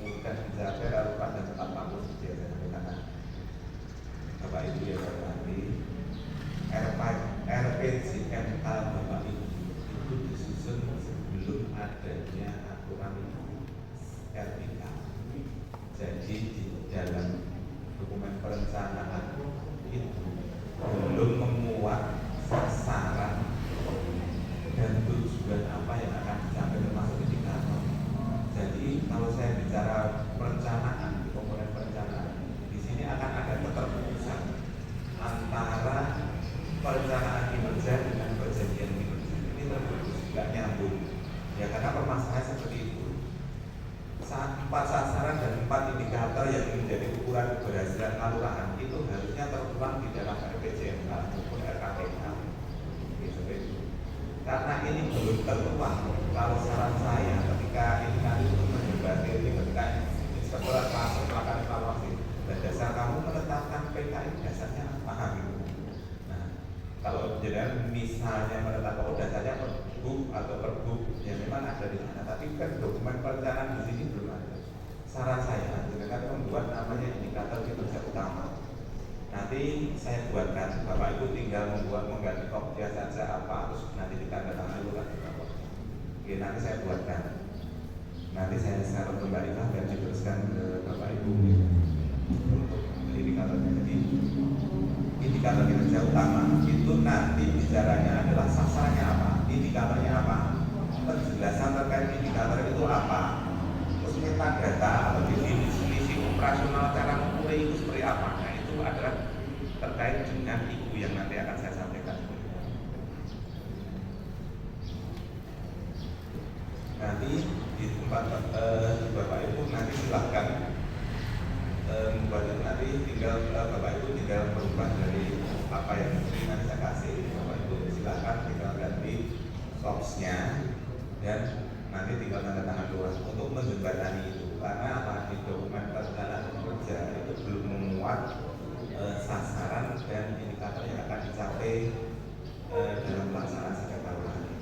S3: mudah dicapai, relevan dan tepat waktu seperti yang saya sampaikan. Bapak Ibu yang berarti RPJMK Bapak Ibu itu disusun sebelum adanya aturan RPK. Jadi di dalam dokumen perencanaan itu belum memuat sasaran dan tujuan apa yang akan dicapai termasuk indikator. Jadi kalau saya bicara perencanaan di komponen perencanaan, di sini akan ada keterputusan antara perencanaan kinerja dengan perjanjian kinerja. Ini terputus, nggak nyambung. Ya karena permasalahan seperti itu. Saat 4 sasaran dan 4 indikator yang menjadi ukuran keberhasilan kelurahan itu harusnya tertuang di dalam RPJMK maupun RKPK. Karena ini belum tertuang. Kalau saran saya ketika ini nanti untuk menjembatani ini ketika inspektorat masuk melakukan evaluasi, dan dasar kamu menetapkan PKI dasarnya apa gitu. Nah, kalau jadi misalnya menetapkan dasarnya pergub atau pergub, ya memang ada di sana. Tapi kan dokumen perencanaan di sini belum ada. Saran saya dengan membuat namanya indikator kinerja utama. Nanti saya buatkan, Bapak Ibu tinggal membuat mengganti kopiah saja apa, terus nanti ditandatangani dulu kan. Oke, nanti saya buatkan. Nanti saya share kembalikan dan diteruskan ke Bapak Ibu untuk indikatornya. Jadi indikator kinerja utama itu nanti bicaranya adalah sasarannya apa, indikatornya apa, penjelasan terkait indikator itu apa, terus metadata atau definisi operasional cara mengukur itu seperti apa. Nah itu adalah terkait dengan IKU yang nanti akan saya sampaikan. Nanti di tempat Bapak Ibu nanti silahkan membuat itu, nanti tinggal Bapak Ibu tinggal berubah dari apa yang nanti saya kasih. Bapak Ibu silahkan tinggal ganti source-nya dan nanti tinggal tanda tangan luas untuk menjembatani itu. Karena apa, di dokumen perencanaan kerja itu belum memuat sasaran dan indikator yang akan dicapai dalam pelaksanaan setiap tahun.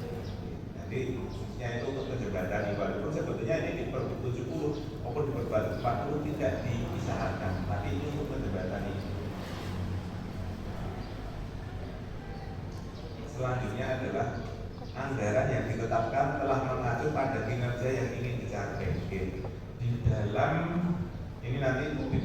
S3: Nanti khususnya itu untuk menjembatani, walaupun sebetulnya ini di Pergub 70 maupun di Pergub 40 tidak dipisahkan, tapi ini untuk menjembatani. Selanjutnya adalah anggaran yang ditetapkan telah mengacu pada kinerja yang ingin dicapai. Di dalam ini nanti bukti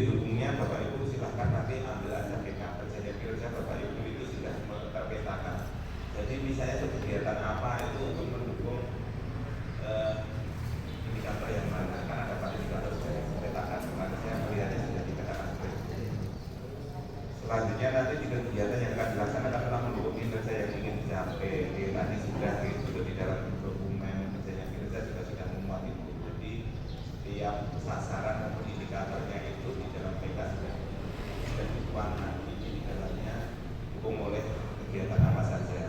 S3: dukungnya Bapak Ibu silahkan nanti ambil aja perjanjian kinerja Bapak Ibu itu sudah terpetakan. Jadi misalnya kegiatan apa itu untuk mendukung indikator yang mana, kan ada pada indikator sudah terpetakan. Kemarin saya melihatnya sudah dikatakan seperti itu. Selanjutnya nanti kegiatan yang akan dilaksanakan telah mendukung kinerja yang ingin dicapai. Nanti sudah itu di dalam dokumen perjanjian kinerja juga sudah memuat itu. Jadi tiap sasaran atau indikatornya itu di dalam PK sudah dituang nanti di dalamnya didukung oleh kegiatan apa saja.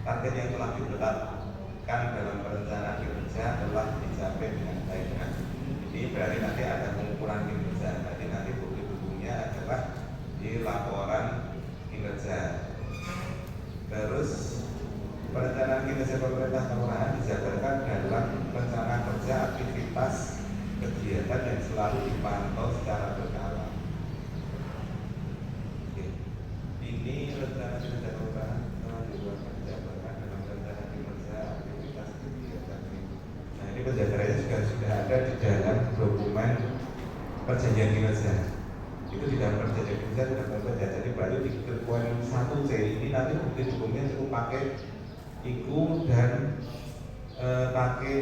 S3: Target yang telah ditetapkan dalam perencanaan kinerja telah dicapai dengan baik. Jadi berarti nanti ada pengukuran kinerja. Berarti nanti bukti dukungnya adalah di laporan kinerja. Terus perencanaan kinerja pemerintah kelurahan dijabarkan dalam rencana kerja aktivitas kegiatan yang selalu dipantau secara berkala. Oke. Ini rencana kinerja kelurahan telah dijabarkan dalam rencana kinerja aktivitas kegiatan. Nah ini penjabarannya juga sudah ada di dalam dokumen perjanjian kinerja. Itu di dalam perjanjian kinerja sudah berbeda. Jadi baru di poin 1C ini nanti bukti dukungnya cukup pakai IKU dan pakai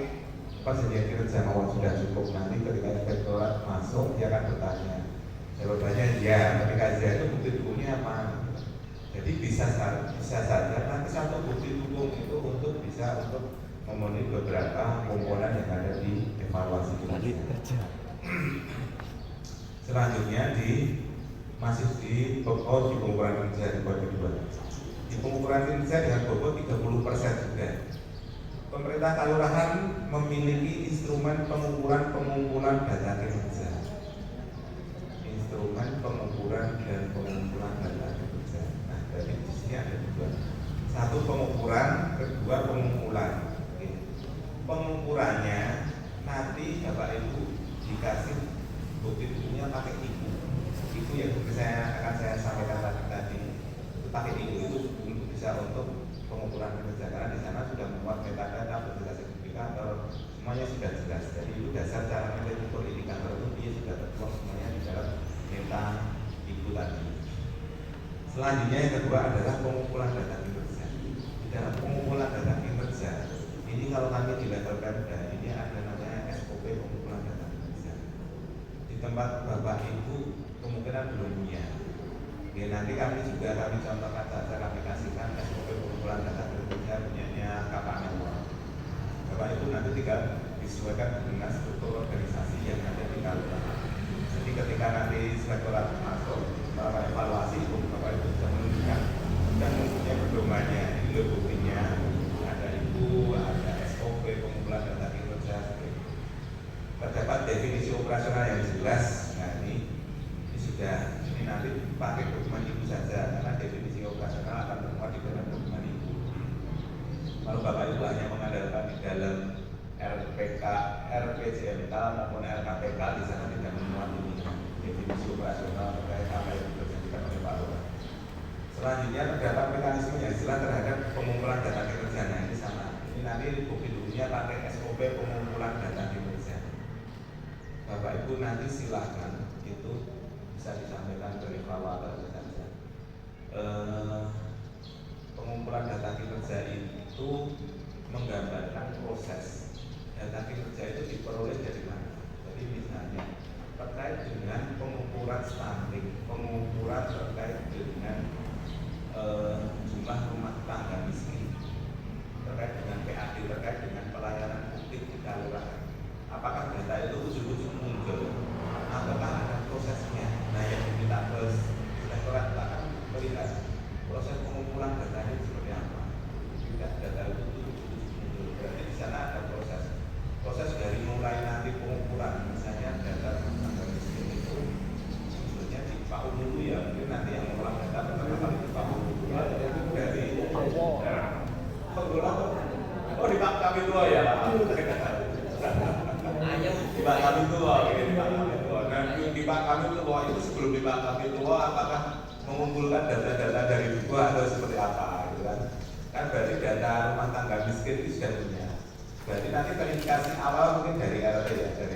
S3: perjanjian kinerja mawar sudah cukup. Nanti ketika inspektorat masuk dia akan bertanya, jawabannya ya, ketika dia itu bukti dukungnya apa. Jadi bisa saja nanti satu bukti dukung itu untuk bisa untuk memenuhi beberapa komponen yang ada di evaluasi kinerja. Selanjutnya di masih di pengukuran kinerja di poin kedua. Di pengukuran kinerja dengan bobot 30% juga. Pemerintah kelurahan memiliki instrumen pengumpulan data kinerja. Instrumen pengukuran dan pengumpulan data kinerja. Nah, dari di sini ada dua. Satu pengukuran, kedua pengumpulan. Oke. Pengukurannya nanti Bapak Ibu dikasih bukti-buktinya pakai ibu. Itu yang akan saya sampaikan tadi. Pakai ibu itu bisa untuk pengumpulan kinerja karena di sana sudah memuat metadata, berjelas indikator, semuanya sudah jelas. Jadi itu dasar cara mengukur indikator itu dia sudah tertuang semuanya di dalam meta ibu tadi. Selanjutnya yang kedua adalah pengumpulan data kinerja. Di dalam pengumpulan data kinerja ini kalau kami di level Pemda ini ada namanya SOP pengumpulan data kinerja. Di tempat Bapak Ibu kemungkinan belum punya. Ya, nanti kami contohkan saja, kami kasihkan SOP pengumpulan data kinerja punyanya KPM. Bapak Ibu nanti tinggal disesuaikan dengan struktur organisasi yang ada di kelurahan. Jadi ketika nanti inspektorat masuk melakukan evaluasi, Bapak Ibu bisa menunjukkan dan mempunyai pedomannya. Ini buktinya ada ibu, ada SOP pengumpulan data kinerja. Terdapat definisi operasional yang jelas. Nah ini sudah. Nanti pakai dokumen ibu saja karena definisi operasional akan termuat di dalam dokumen ibu. Kalau Bapak Ibu hanya mengandalkan di dalam RPK, RPJMK maupun RKPK, di sana tidak memuat ini definisi operasional terkait apa yang dikerjakan oleh Pak Lurah. Selanjutnya terdapat mekanisme yang jelas terhadap pengumpulan data kinerja. Nah ini sama. Ini nanti bukti-buktinya pakai SOP pengumpulan data kinerja. Bapak Ibu nanti silahkan itu bisa disampaikan ke evaluator saja. Pengumpulan data kinerja itu menggambarkan proses data kinerja itu diperoleh dari mana. Jadi misalnya terkait dengan pengukuran stunting, pengukuran terkait dengan jumlah rumah tangga miskin, terkait dengan PAD, terkait dengan pelayanan publik di kelurahan. Apakah data itu ujung-ujung muncul ataukah ada prosesnya? Nah yang diminta ke inspektorat akan melihat proses pengumpulan datanya seperti apa. Tidak data itu muncul. Berarti di sana ada proses dari mulai nanti pengumpulan, misalnya data tanggal miskin itu sebetulnya di PAU dulu ya, mungkin nanti yang mengolah data pertama kali di PAU dulu ya, dari oh di Pak Kami tua ya di Pak Kami tua, di Pak Kami tua. Dan di Pak Kami tua itu sebelum di Pak Kami tua apakah mengumpulkan data-data dari dua atau seperti apa gitu kan? Kan berarti data rumah tangga miskin itu sudah punya. Berarti nanti verifikasi awal mungkin dari RT ya, dari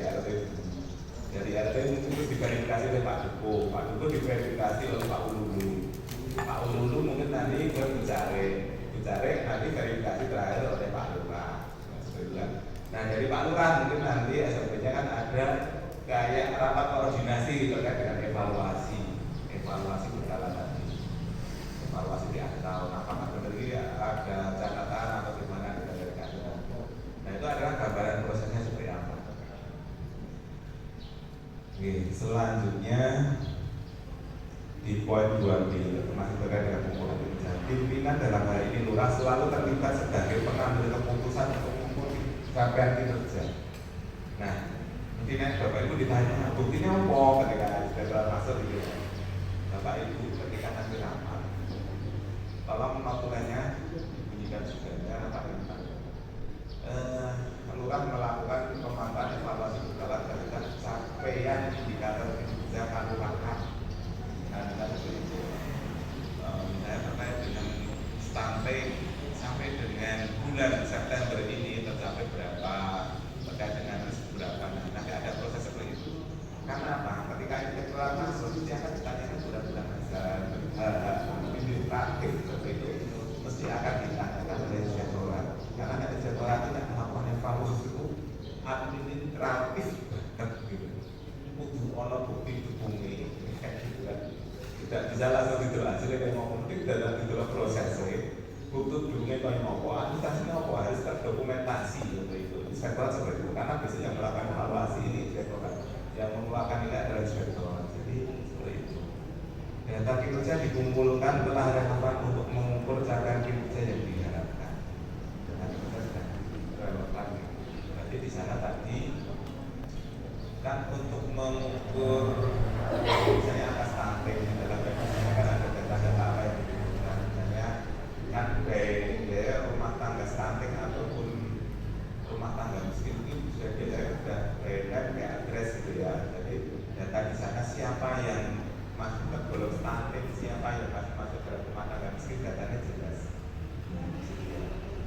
S3: RT mungkin terus diverifikasi oleh Pak Duko diverifikasi oleh Pak Ululu mungkin nanti ke Bicare nanti verifikasi terakhir oleh Pak Lurah. Nah dari Pak Lurah mungkin nanti SOP-nya kan ada kayak rapat koordinasi terkait dengan evaluasi berkala tadi, evaluasi di akhir tahun apakah benar ini ada catatan atau gimana dari keadaan. Nah itu adalah gambaran prosesnya seperti apa. Oke, selanjutnya di poin 2B masih terkait dengan pengumpulan kinerja. Pimpinan dalam hal ini lurah selalu terlibat sebagai pengambil keputusan untuk mengukur capaian kinerja. Nah, mungkin Bapak Ibu ditanya, buktinya apa ketika inspektorat masuk gitu. Bapak Ibu ketika nanti rapat, tolong notulennya dibunyikan juga ya rapat ini. Lurah melakukan pemantauan evaluasi berkala terhadap capaian indikator kinerja kelurahan. Nah, seperti itu. Misalnya terkait dengan stunting sampai dengan bulan September ini tercapai berapa, terkait dengan berapa. Nanti ada proses seperti itu. Karena apa? Ketika inspektorat masuk, dia akan ditanyakan bulan-bulan administratif seperti itu, mesti akan ditanyakan oleh inspektorat. Karena inspektorat tidak melakukan evaluasi itu administratif banget gitu. Kudu ono bukti dukungi kayak gitu kan. Tidak bisa langsung gitu aja kayak ngomong dalam itulah prosesnya. Bukti dukungi kayak ngomong, administrasinya apa harus terdokumentasi seperti itu. Inspektorat seperti itu. Karena biasanya melakukan evaluasi ini inspektorat. Yang mengeluarkan nilai adalah inspektorat. Jadi seperti itu. Data kinerja dikumpulkan telah relevan untuk mengukur capaian kinerja yang diharapkan. Data kinerja sudah relevan. Berarti di sana tadi kan untuk mengukur misalnya angka stunting dalam misalnya kan ada data-data apa yang dibutuhkan, misalnya kan biaya rumah tangga stunting ataupun rumah tangga miskin itu sudah biasanya sudah kayak address gitu ya. Jadi data di sana siapa yang masuk tergolong stunting, siapa yang masuk ke rumah tangga miskin, datanya jelas.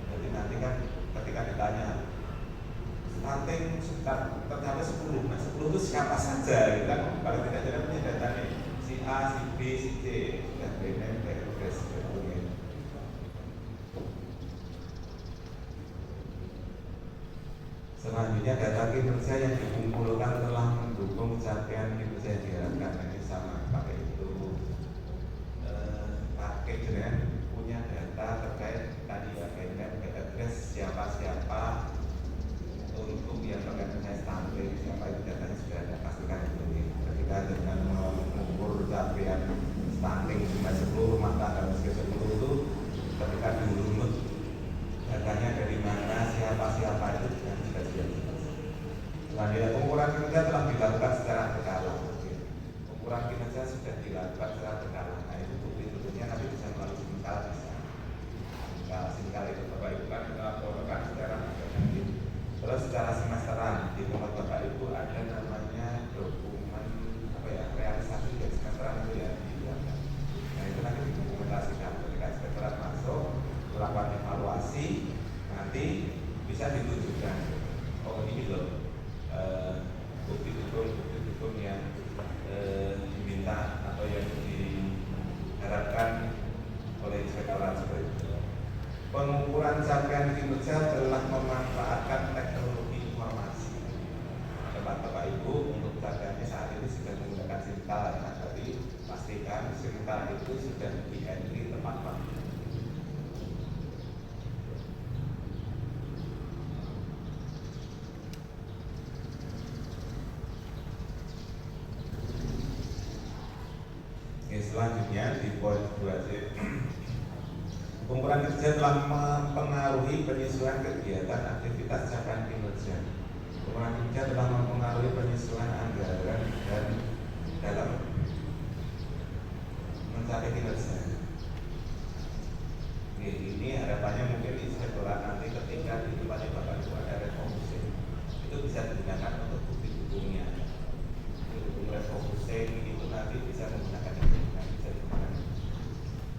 S3: Jadi nanti kan ketika ditanya stunting ternyata 10, nah 10 itu siapa saja gitu kan. Kalau tidak ada punya data nih si A, si B, si C, sudah BNM, progres sebetulnya. Selanjutnya data kinerja yang dikumpulkan telah mendukung capaian kinerja yang diharapkan. Ini sama pakai itu pakai dengan punya data terkait tadi ya BNM, address siapa-siapa untuk yang terkait stunting, siapa itu datanya sudah ada, pastikan itu. Ketika dengan mengukur capaian stunting cuma 10 rumah tangga miskin 10 itu, ketika dirunut datanya dari mana, siapa-siapa itu sudah jelas. Selanjutnya pengukuran kinerja telah dilakukan secara berkala. Pengukuran kinerja sudah dilakukan secara berkala. Nah itu bukti-buktinya nanti bisa melalui singkal bisa. Singkal itu Bapak Ibu kan melaporkan secara nasional. Terus secara semesteran di tempat Bapak Ibu ada namanya dokumen apa ya, realisasi dari semesteran itu ya dibuatkan. Nah itu nanti didokumentasikan ketika semesteran masuk, melakukan evaluasi, nanti bisa ditunjukkan. Oh ini loh bukti hukum yang diminta atau yang diharapkan oleh inspektorat seperti itu. Pengukuran capaian kinerja telah memanfaatkan teknologi informasi. Bapak Ibu untuk capaiannya saat ini sudah menggunakan Sintal, nah jadi pastikan Sintal itu sudah di-entry tepat waktu. Selanjutnya di poin 2C, pengukuran kerja telah mempengaruhi penyesuaian kegiatan aktivitas capaian kinerja. Pengukuran kerja telah mempengaruhi penyesuaian anggaran dan dalam mencapai kinerja. Ini harapannya mungkin inspektorat nanti ketika di tempatnya Bapak Ibu ada refocusing, itu bisa digunakan untuk bukti hukumnya. Hukum refocusing itu nanti bisa menggunakan itu.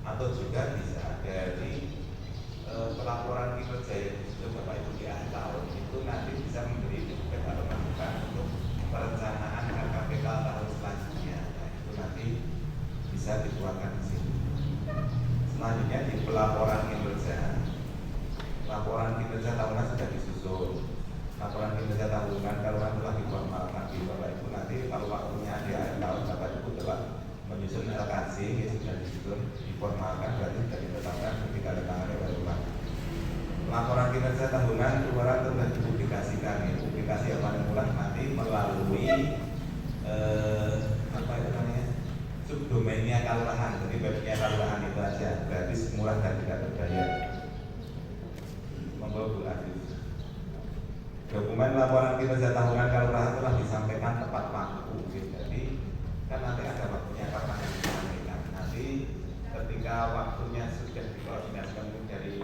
S3: Atau juga bisa dari pelaporan kinerja yang sudah Bapak Ibu di akhir tahun itu nanti bisa memberi feedback atau masukan untuk perencanaan KPK tahun selanjutnya. Nah, itu nanti bisa dikeluarkan di sini. Selanjutnya di pelaporan kinerja, laporan kinerja tahunan sudah disusun. Laporan kinerja tahunan kalau telah diformalkan di Bapak Ibu, nanti kalau waktunya di akhir tahun Bapak Ibu telah menyusun LKC yang sudah disusun diformalkan, berarti sudah ditetapkan ketika ada tanggalnya baru lagi. Laporan kinerja tahunan keluaran telah dipublikasikan. Publikasi yang paling murah nanti melalui apa itu namanya subdomainnya kelurahan. Jadi webnya kelurahan itu aja, gratis, murah dan tidak berbayar. Monggo Bu Adif. Dokumen laporan kinerja tahunan kelurahan telah disampaikan tepat waktu. Jadi kan nanti ada waktunya kapan yang disampaikan. Nanti ketika waktunya sudah dikoordinasikan dari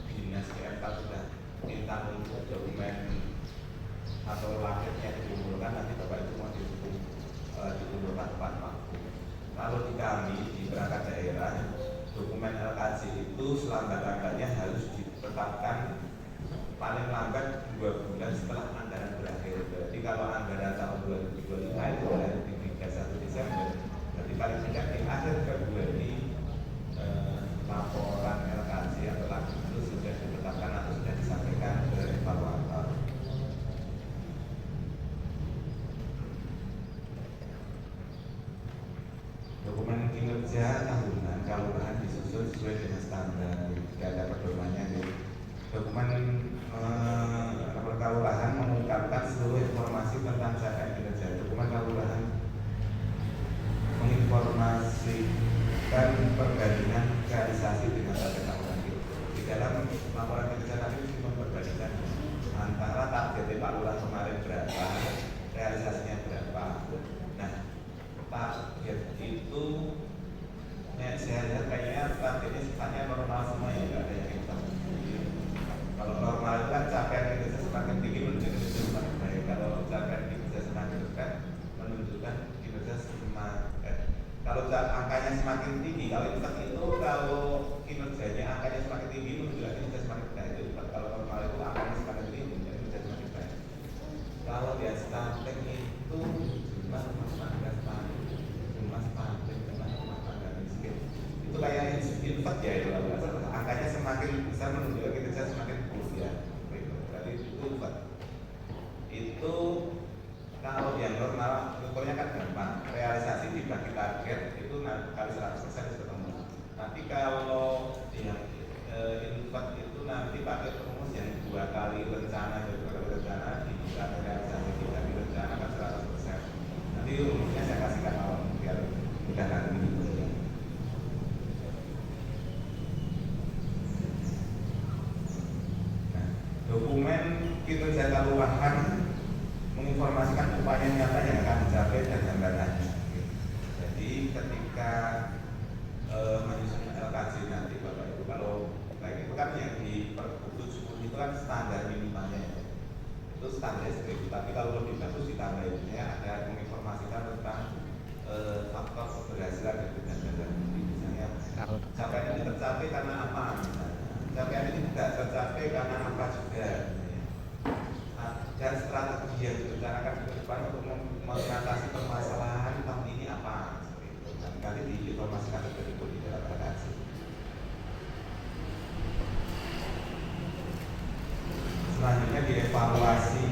S3: dinas PMK sudah minta untuk dokumen atau lahirnya dikumpulkan, nanti Bapak Ibu mau dikumpulkan tepat waktu. Kalau di kami di perangkat daerah, dokumen LKJ itu selambat-lambatnya harus ditetapkan paling lambat 2 bulan setelah anggaran berakhir. Jadi kalau anggaran tahun 2025 itu berakhir di 31 Desember, berarti paling tidak di akhir Februari laporan LKJ atau lagi itu sudah ditetapkan atau sudah disampaikan ke evaluator. Dokumen kinerja tahunan kelurahan disusun sesuai dengan standar. Tidak ada pedomannya. Dokumen kelurahan mengungkapkan seluruh informasi tentang capaian kinerja. Dokumen kelurahan menginformasikan kalau kinerjanya angkanya semakin tinggi menunjukkan kinerja semakin baik. Jadi kalau normal itu angkanya semakin tinggi menunjukkan kinerja semakin baik. Kalau dia stunting itu jumlah rumah tangga stunting, jumlah stunting dengan rumah tangga miskin itu kayak infak ya, itu angkanya semakin besar menunjukkan kinerja semakin buruk ya. Berarti itu infak. Itu kalau yang normal ukurnya kan gampang, realisasi dibagi target itu kali 100% ketemu. Tapi kalau yang infak itu nanti pakai rumus yang 2 kali rencana dibagi realisasi dibagi rencana kan 100%. Nanti rumusnya saya kasihkan awal biar mudah nanti. Nah, dokumen kinerja keuangan menginformasikan upaya nyata yang akan dicapai dan hambatannya. Jadi ketika menyusun LKJ nanti Bapak Ibu, kalau baik itu kan yang di Pergub 70 itu kan standar minimalnya itu standar seperti itu. Tapi kalau lebih bagus ditambahinnya ada menginformasikan tentang faktor keberhasilan dan kegagalan. Misalnya capaian ini tercapai karena apa? Misalnya capaian ini tidak tercapai karena apa juga. Dan strategi yang direncanakan ke depan untuk mengatasi permasalahan tahun ini apa? Dan nanti diinformasikan lebih di dalam relasi. Selanjutnya dievaluasi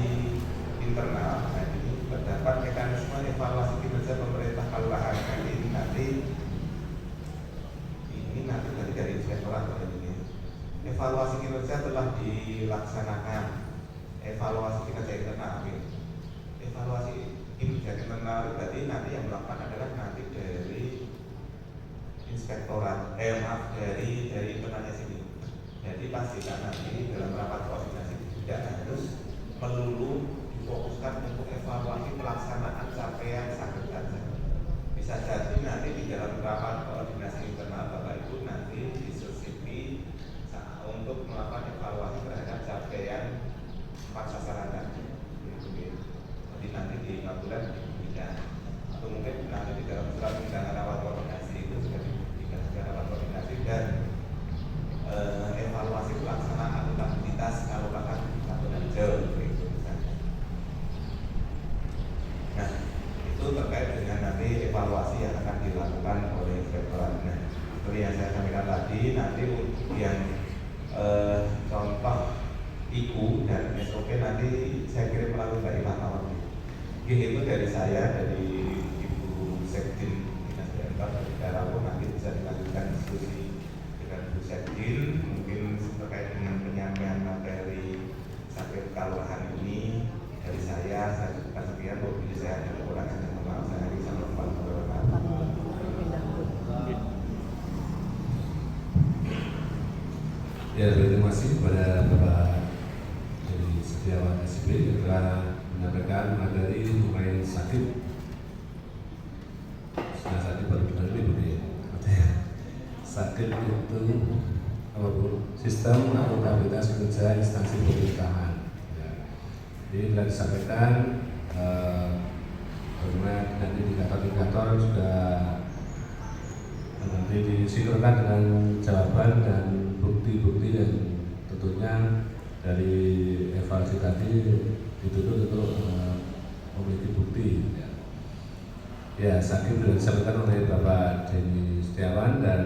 S3: internal. Nah, ini terdapat mekanisme evaluasi kinerja pemerintah kelurahan. Ini nanti dari inspektorat ini. Evaluasi kinerja telah dilaksanakan. Evaluasi kinerja internal. Evaluasi kinerja internal berarti nanti yang melakukan adalah nanti dari inspektorat, dari internalnya sini. Jadi pastikan nanti dalam rapat koordinasi tidak harus melulu difokuskan untuk evaluasi pelaksanaan capaian sakit saja. Bisa jadi nanti di dalam rapat koordinasi internal Bapak Ibu nanti disusipi untuk melakukan evaluasi terhadap capaian 4 sasaran tadi. Jadi nanti di 5 bulan diberikan, atau mungkin nanti di dalam surat undangan rapat koordinasi itu juga diberikan rapat koordinasi dan evaluasi pelaksanaan akuntabilitas kalau bahkan satu dan jauh gitu misalnya. Nah, itu terkait dengan nanti evaluasi yang akan dilakukan oleh inspektorat. Nah, seperti yang saya sampaikan tadi, nanti yang contoh IKU dan SOP nanti saya kirim melalui Mbak Ina Tawar. Ini itu dari saya, dari Ibu Sekjen Dinas PMK dari Darawang, nanti bisa dilanjutkan diskusi dengan Bu Sekjen mungkin terkait dengan penyampaian materi sakit kelurahan ini dari saya cukupkan sekian. Jadi saya ada kekurangan dan maaf saya hari sama Pak
S2: Ya, terima kasih kepada Bapak Setiawan SB yang telah menyampaikan materi mengenai sakit. Sudah sakit baru benar ini begini. Sakit itu apa Bu? Sistem akuntabilitas kinerja instansi pemerintahan. Ya. Jadi telah disampaikan bagaimana nanti indikator-indikator juga nanti disinkronkan dengan jawaban dan bukti-bukti yang tentunya dari evaluasi tadi dituntut untuk memiliki bukti. Ya, sakit sudah disampaikan oleh Bapak Denny Setiawan dan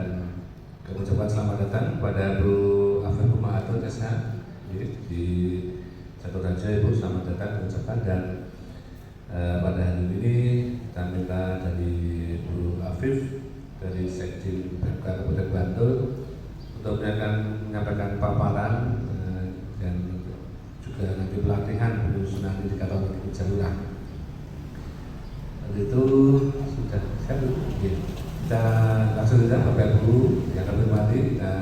S2: kami ucapkan selamat datang kepada Bu Afif Kumahatun SH di Catur Raja. Ibu selamat datang ucapkan dan pada hari ini kita minta dari Bu Afif dari Sekjen PMK Kabupaten Bantul untuk menyampaikan paparan dan juga nanti pelatihan penyusunan indikator kinerja lurah. Itu sudah siap. Kita langsung saja Bapak Ibu yang kami hormati, kita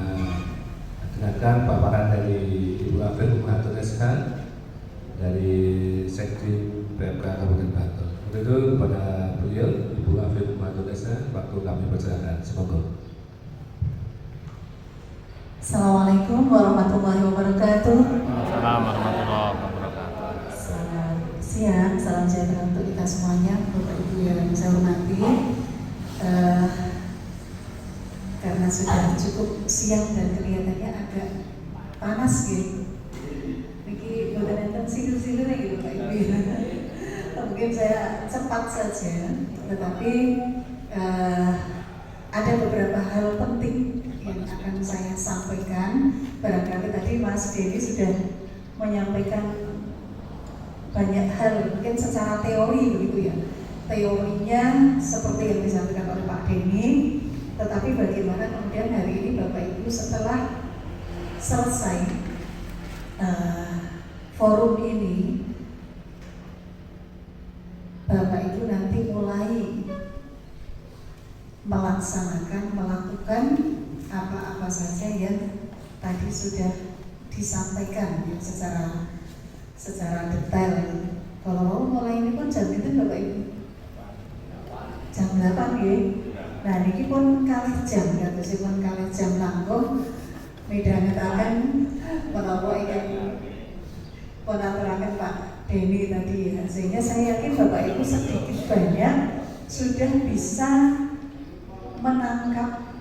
S2: dengarkan paparan dari Ibu Afif Kumahatun SH dari Sekjen PMK Kabupaten Bantul. Untuk itu kepada beliau Ibu Afif Kumahatun SH, waktu kami persilakan. Semoga.
S4: Assalamualaikum warahmatullahi wabarakatuh.
S1: Assalamualaikum warahmatullahi wabarakatuh.
S4: Selamat siang, salam sejahtera untuk kita semuanya, Bapak Ibu yang saya hormati. Karena karena sudah cukup siang dan kelihatannya agak panas gitu. Niki bukan enten silir-silir gitu Pak Ibu. Mungkin saya cepat saja, tetapi ada beberapa hal penting yang akan saya sampaikan. Barangkali tadi Mas Denny sudah menyampaikan banyak hal, mungkin secara teori begitu ya. Teorinya seperti yang disampaikan oleh Pak Denny, tetapi bagaimana kemudian hari ini Bapak Ibu setelah selesai forum ini, Bapak Ibu nanti mulai melakukan apa-apa saja yang tadi sudah disampaikan ya, secara detail. Kalau mau mulai ini pun jam itu Bapak Ibu jam 8 ya. Nah ini pun kalih jam, pun kalih jam langkung midhangetaken menawa ingkang penaturaken Pak Denny tadi ya. Sehingga saya yakin Bapak Ibu sedikit banyak sudah bisa menangkap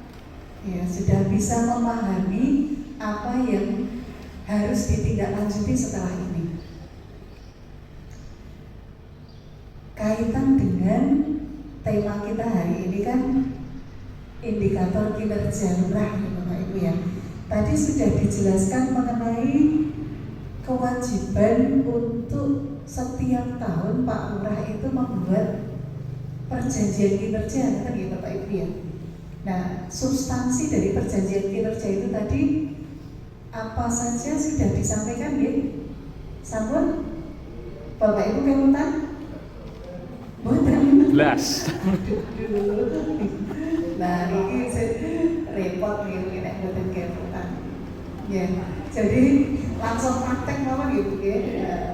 S4: ya, sudah bisa memahami apa yang harus ditindaklanjuti setelah ini. Kaitan dengan tema kita hari ini kan indikator kinerja lurah ya Bapak Ibu ya. Tadi sudah dijelaskan mengenai kewajiban untuk setiap tahun Pak Lurah itu membuat perjanjian kinerja kan ya Bapak Ibu ya. Nah, substansi dari perjanjian kinerja itu tadi apa saja sudah disampaikan ya? Sampun Bapak Ibu kemutan?
S1: Jelas.
S4: Nah, ini repot nih nek mboten kemutan. Ya, jadi langsung praktek mawon gitu ya.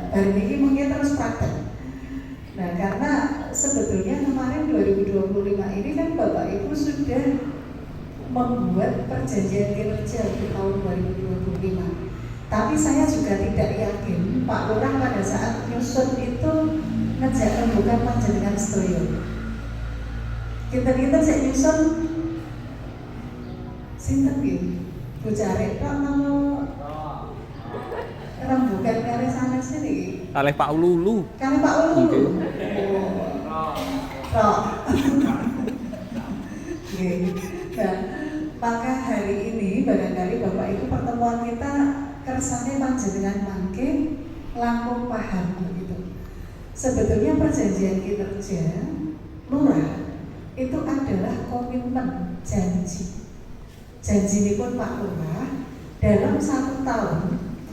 S4: Hari ini mungkin terus praktek. Nah, karena sebetulnya kemarin 2025 ini kan Bapak Ibu sudah membuat perjanjian kinerja di tahun 2025. Tapi saya juga tidak yakin Pak Lurah pada saat nyusun itu ngejak rembukan panjenengan sedaya. Kita saya nyusun sinten nggih? Bu Jarek tok napa rembukan kare sanes niki?
S1: Kalih Pak Ululu.
S4: Kalih Pak Ululu. Tok. Nah, maka hari ini barangkali Bapak Ibu pertemuan kita kersane panjenengan mangke langkung paham begitu. Sebetulnya perjanjian kinerja lurah itu adalah komitmen janji. Janji ini pun Pak Lurah dalam 1 tahun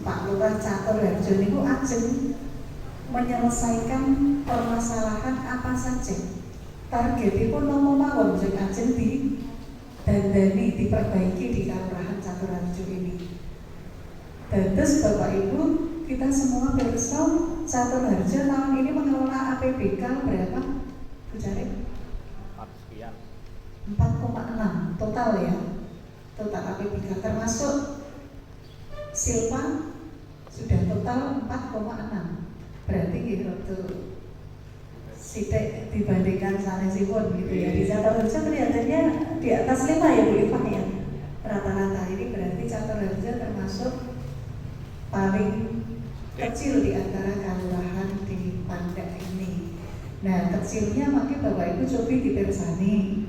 S4: Pak Lurah Catur Harjo niku ajeng menyelesaikan permasalahan apa saja. Targetipun nopo mawon sing ajeng dandani diperbaiki di Kelurahan Catur Harjo ini. Terus Bapak Ibu kita semua pirsa Catur Harjo tahun ini mengelola APBK berapa? Bu Jarek? 4,6 total ya. Total APBK termasuk Silpa sudah total 4,6. Berarti gitu sidik dibandingkan sanesipun gitu ya. Di Catur Harjo kelihatannya di atas 5 ya Bu Ivan ya. Rata-rata ini berarti Catur Harjo termasuk paling kecil di antara kelurahan di Pandak ini. Nah, kecilnya makanya Bapak Ibu coba dipirsani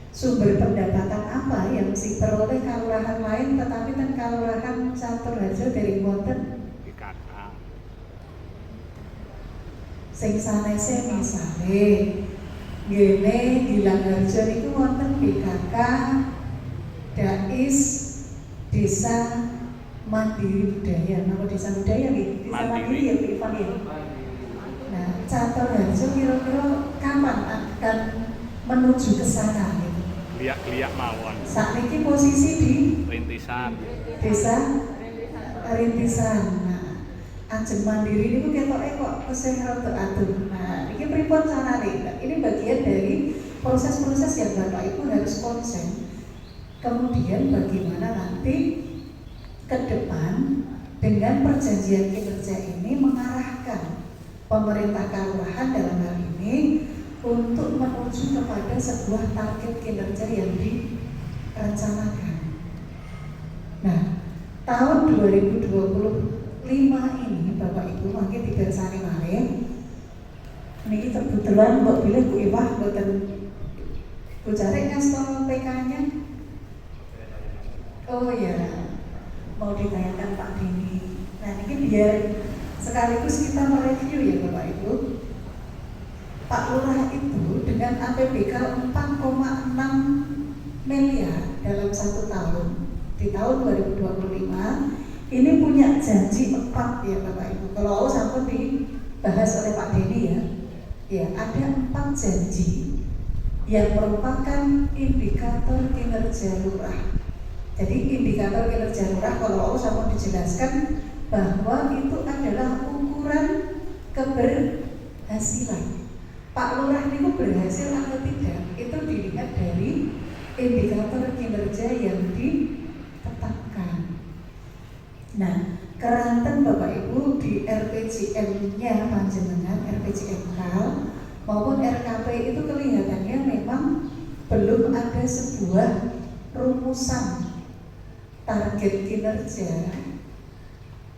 S4: sumber pendapatan apa yang diperoleh kelurahan lain tetapi kan kelurahan Catur Harjo dari wonten sing sanese misale ngene Gilang Harjo niku wonten BKK Dais Desa Mandiri Budaya. Nama desa budaya nggih? Desa Mandiri ya Pak Ivan ya. Nah, Catur Harjo kira-kira kapan akan menuju ke sana gitu?
S1: Liak-liak mawon.
S4: Sakniki posisi di
S1: Rintisan.
S4: Desa Rintisan. Nah, ajeng mandiri niku ketoke kok kesih rada atur. Nah, iki pripun carane? Ini bagian dari proses-proses yang Bapak Ibu harus konsen. Kemudian bagaimana nanti ke depan dengan perjanjian kinerja ini mengarahkan pemerintah kelurahan dalam hal ini untuk menuju kepada sebuah target kinerja yang rencanakan. Nah, tahun 2025 ini Bapak Ibu mangke dipirsani malih. Niki kebetulan mbok bilih Bu Iwah mboten Bu Cari ngasih PK-nya. Oh ya, mau ditayangkan Pak Dini. Nah, ini biar sekaligus kita mereview ya Bapak Ibu. Pak Lurah itu dengan APBK 4,6 miliar dalam 1 tahun di tahun 2025 ini punya janji 4 ya Bapak Ibu. Kalau sampun dibahas oleh Pak Deni ya ada 4 janji yang merupakan indikator kinerja lurah. Jadi indikator kinerja lurah kalau sampun dijelaskan bahwa itu adalah ukuran keberhasilan. Pak Lurah itu berhasil atau tidak itu dilihat dari indikator kinerja yang ditetapkan. Nah, keranten Bapak Ibu di RPJM-nya panjenengan, RPJMK maupun RKP itu kelihatannya memang belum ada sebuah rumusan target kinerja,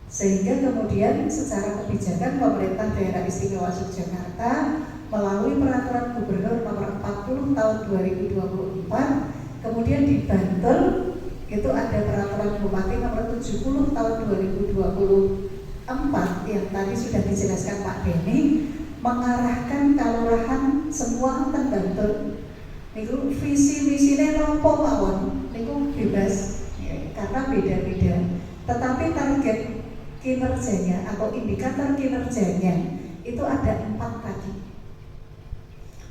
S4: sehingga kemudian secara kebijakan pemerintah Daerah Istimewa Yogyakarta melalui Peraturan Gubernur Nomor 40 Tahun 2024, kemudian di Bantul itu ada Peraturan Bupati Nomor 70 Tahun 2024 yang tadi sudah dijelaskan Pak Deni, mengarahkan kalurahan semua ten Bantul. Niku visi misinya nopo mawon, niku bebas ya, karena beda-beda. Tetapi target kinerjanya atau indikator kinerjanya itu ada 4 tadi.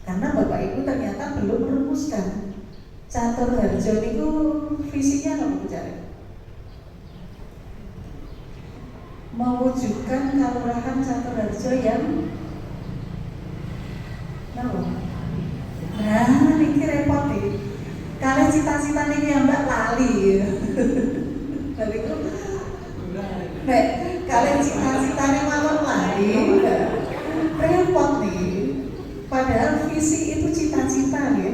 S4: Karena Bapak Ibu ternyata belum merumuskan Catur Harjo niku visinya nopo Cari? Mewujudkan kalurahan Catur Harjo yang nopo? Nah, niki repot nih. Kalian cita-cita niki yang mbak lali. Tapi itu, mbak kalian cita-citanya malah lali, repot nih. Padahal visi itu cita-cita ya,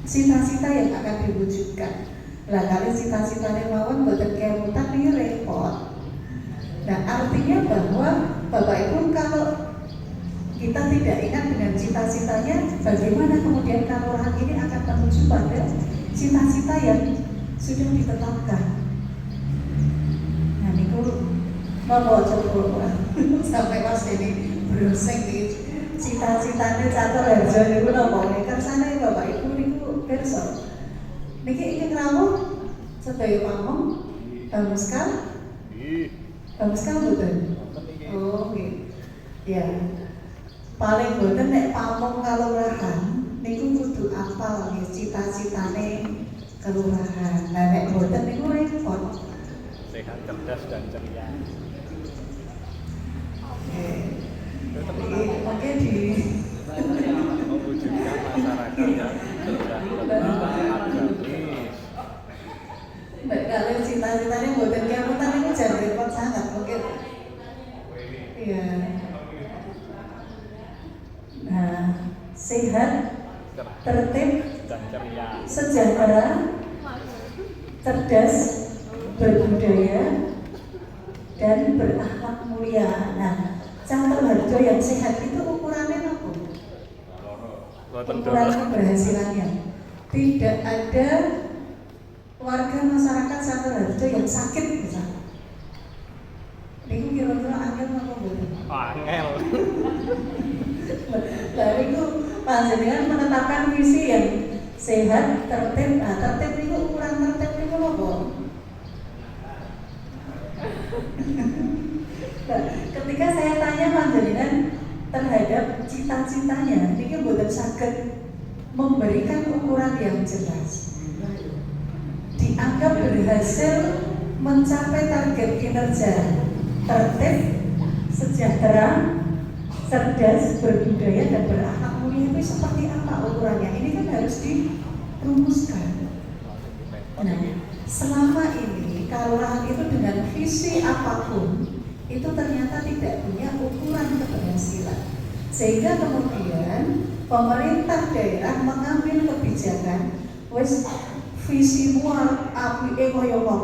S4: cita-cita yang akan diwujudkan. Lah kalian cita-citanya mawon boten kemutan ini repot. Nah artinya bahwa Bapak Ibu kalau kita tidak ingat dengan cita-citanya, bagaimana kemudian kalurahan ini akan menuju pada cita-cita yang sudah ditetapkan. Nah niku mau coba sampai Mas ini browsing nih cita-citanya Catur Harjo niku napa kersane Bapak Ibu niku pirsa. Niki ingin rawuh sedaya pamong Bamuskal? Bamuskal mboten? Oh nggih. Ya. Paling boten nek pamong kalurahan niku kudu apal nggih cita-citane kelurahan. Nah nek boten niku repot.
S1: Sehat, cerdas dan ceria.
S4: Oke. Oke di
S1: Mewujudkan masyarakat yang sejahtera, agamis.
S4: Mbak kalian cita-citanya boten kemutan niku jan repot sangat mungkin. Iya. Nah, sehat, tertib,
S1: Dan ceria.
S4: sejahtera, cerdas, berbudaya, dan berakhlak mulia. Nah, Catur Harjo yang sehat itu ukurannya apa? Ukuran keberhasilannya. Tidak ada warga masyarakat Catur Harjo yang sakit misalnya. Ini kira-kira angel apa boleh?
S1: Angel.
S4: Lalu itu panjenengan menetapkan visi yang sehat, tertib. Nah, tertib itu ukuran tertib itu apa? Nah, ketika saya tanya panjenengan terhadap cita-citanya, ini boten saged memberikan ukuran yang jelas. Dianggap berhasil mencapai target kinerja tertib, sejahtera, cerdas, berbudaya, dan berakhlak mulia itu seperti apa ukurannya? Ini kan harus dirumuskan. Nah, selama ini kalurahan itu dengan visi apapun itu ternyata tidak punya ukuran keberhasilan, sehingga kemudian pemerintah daerah mengambil kebijakan, wes visimu apike kaya apa.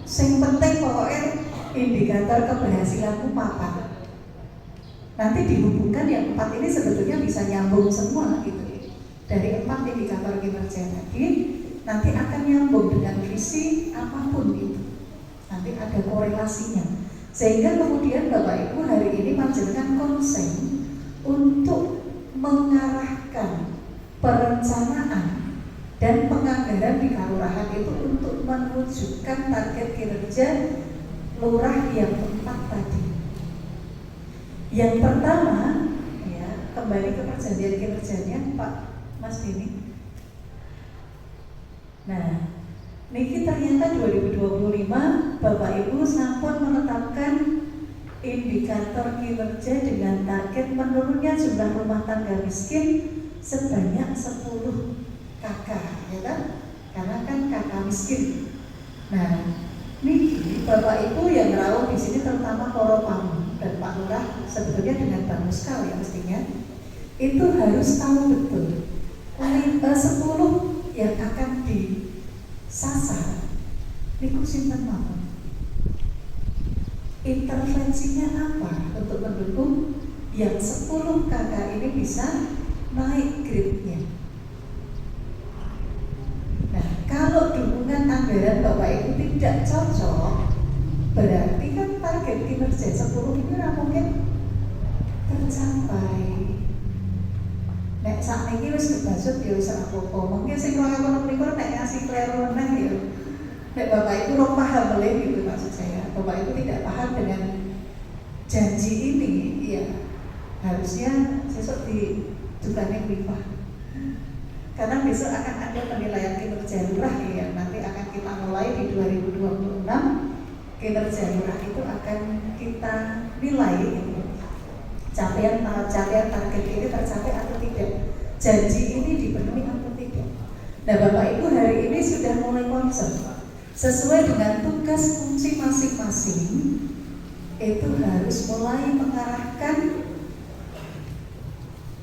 S4: Sing penting pokoknya indikator keberhasilanmu papat. Nanti dihubungkan yang 4 ini sebetulnya bisa nyambung semua gitu. Dari 4 indikator kinerja tadi nanti akan nyambung dengan visi apapun itu. Nanti ada korelasinya. Sehingga kemudian Bapak Ibu hari ini panjenengan konsen untuk mengarahkan perencanaan dan penganggaran di kelurahan itu untuk mewujudkan target kinerja lurah yang 4 tadi. Yang pertama, ya, kembali ke perjanjian kinerjanya Pak Mas Dini. Nah, niki ternyata 2025 Bapak Ibu sampun menetapkan indikator kinerja dengan target menurunnya jumlah rumah tangga miskin sebanyak 10 KK, ya kan? Karena kan KK miskin. Nah, niki Bapak Ibu yang rawuh di sini terutama para Pam dan Pak Lurah sebetulnya dengan Bang Muskal ya mestinya itu harus tahu betul 10 yang akan disasar niku sinten mawon. Intervensinya apa untuk mendukung yang 10 KK ini bisa naik grade-nya. Nah, kalau dukungan anggaran Bapak Ibu tidak cocok, berarti kan target kinerja 10 ini mungkin tercapai. Nek sakniki wis kebasut ya wis ora apa-apa. Mungkin sing ngono niku nek ngasih kleru meneh ya. Nek Bapak Ibu ora paham boleh gitu maksud saya. Bapak Ibu tidak paham dengan janji ini, ya harusnya besok di dukane WIPA. Karena besok akan ada penilaian kinerja lurah ya, nanti akan kita mulai di 2026. Kinerja lurah itu akan kita nilai gitu. Capaian target ini tercapai atau tidak, janji ini dipenuhi atau tidak. Nah Bapak Ibu hari ini sudah mulai concern sesuai dengan tugas fungsi masing-masing, itu harus mulai mengarahkan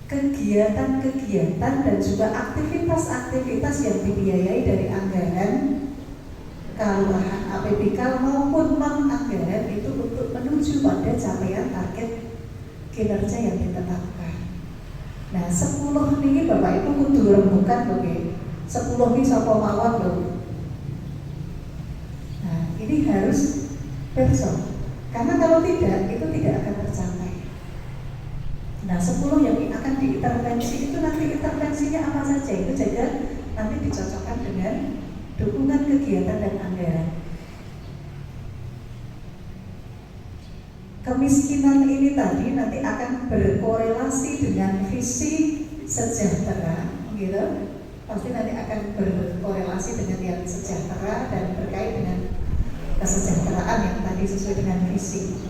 S4: kegiatan-kegiatan dan juga aktivitas-aktivitas yang dibiayai dari anggaran kelurahan APBK maupun non-anggaran itu untuk menuju pada capaian target kinerja yang ditetapkan. Nah 10 ini Bapak Ibu kudu rembukan loh ya. 10 ini sapa mawon loh. Nah ini harus person. Karena kalau tidak itu tidak akan tercapai. Nah 10 yang akan diintervensi itu nanti intervensinya apa saja itu juga nanti dicocokkan dengan dukungan kegiatan dan anggaran. Kemiskinan ini tadi nanti akan berkorelasi dengan visi sejahtera, gitu. Pasti nanti akan berkorelasi dengan yang sejahtera dan terkait dengan kesejahteraan yang tadi sesuai dengan visi.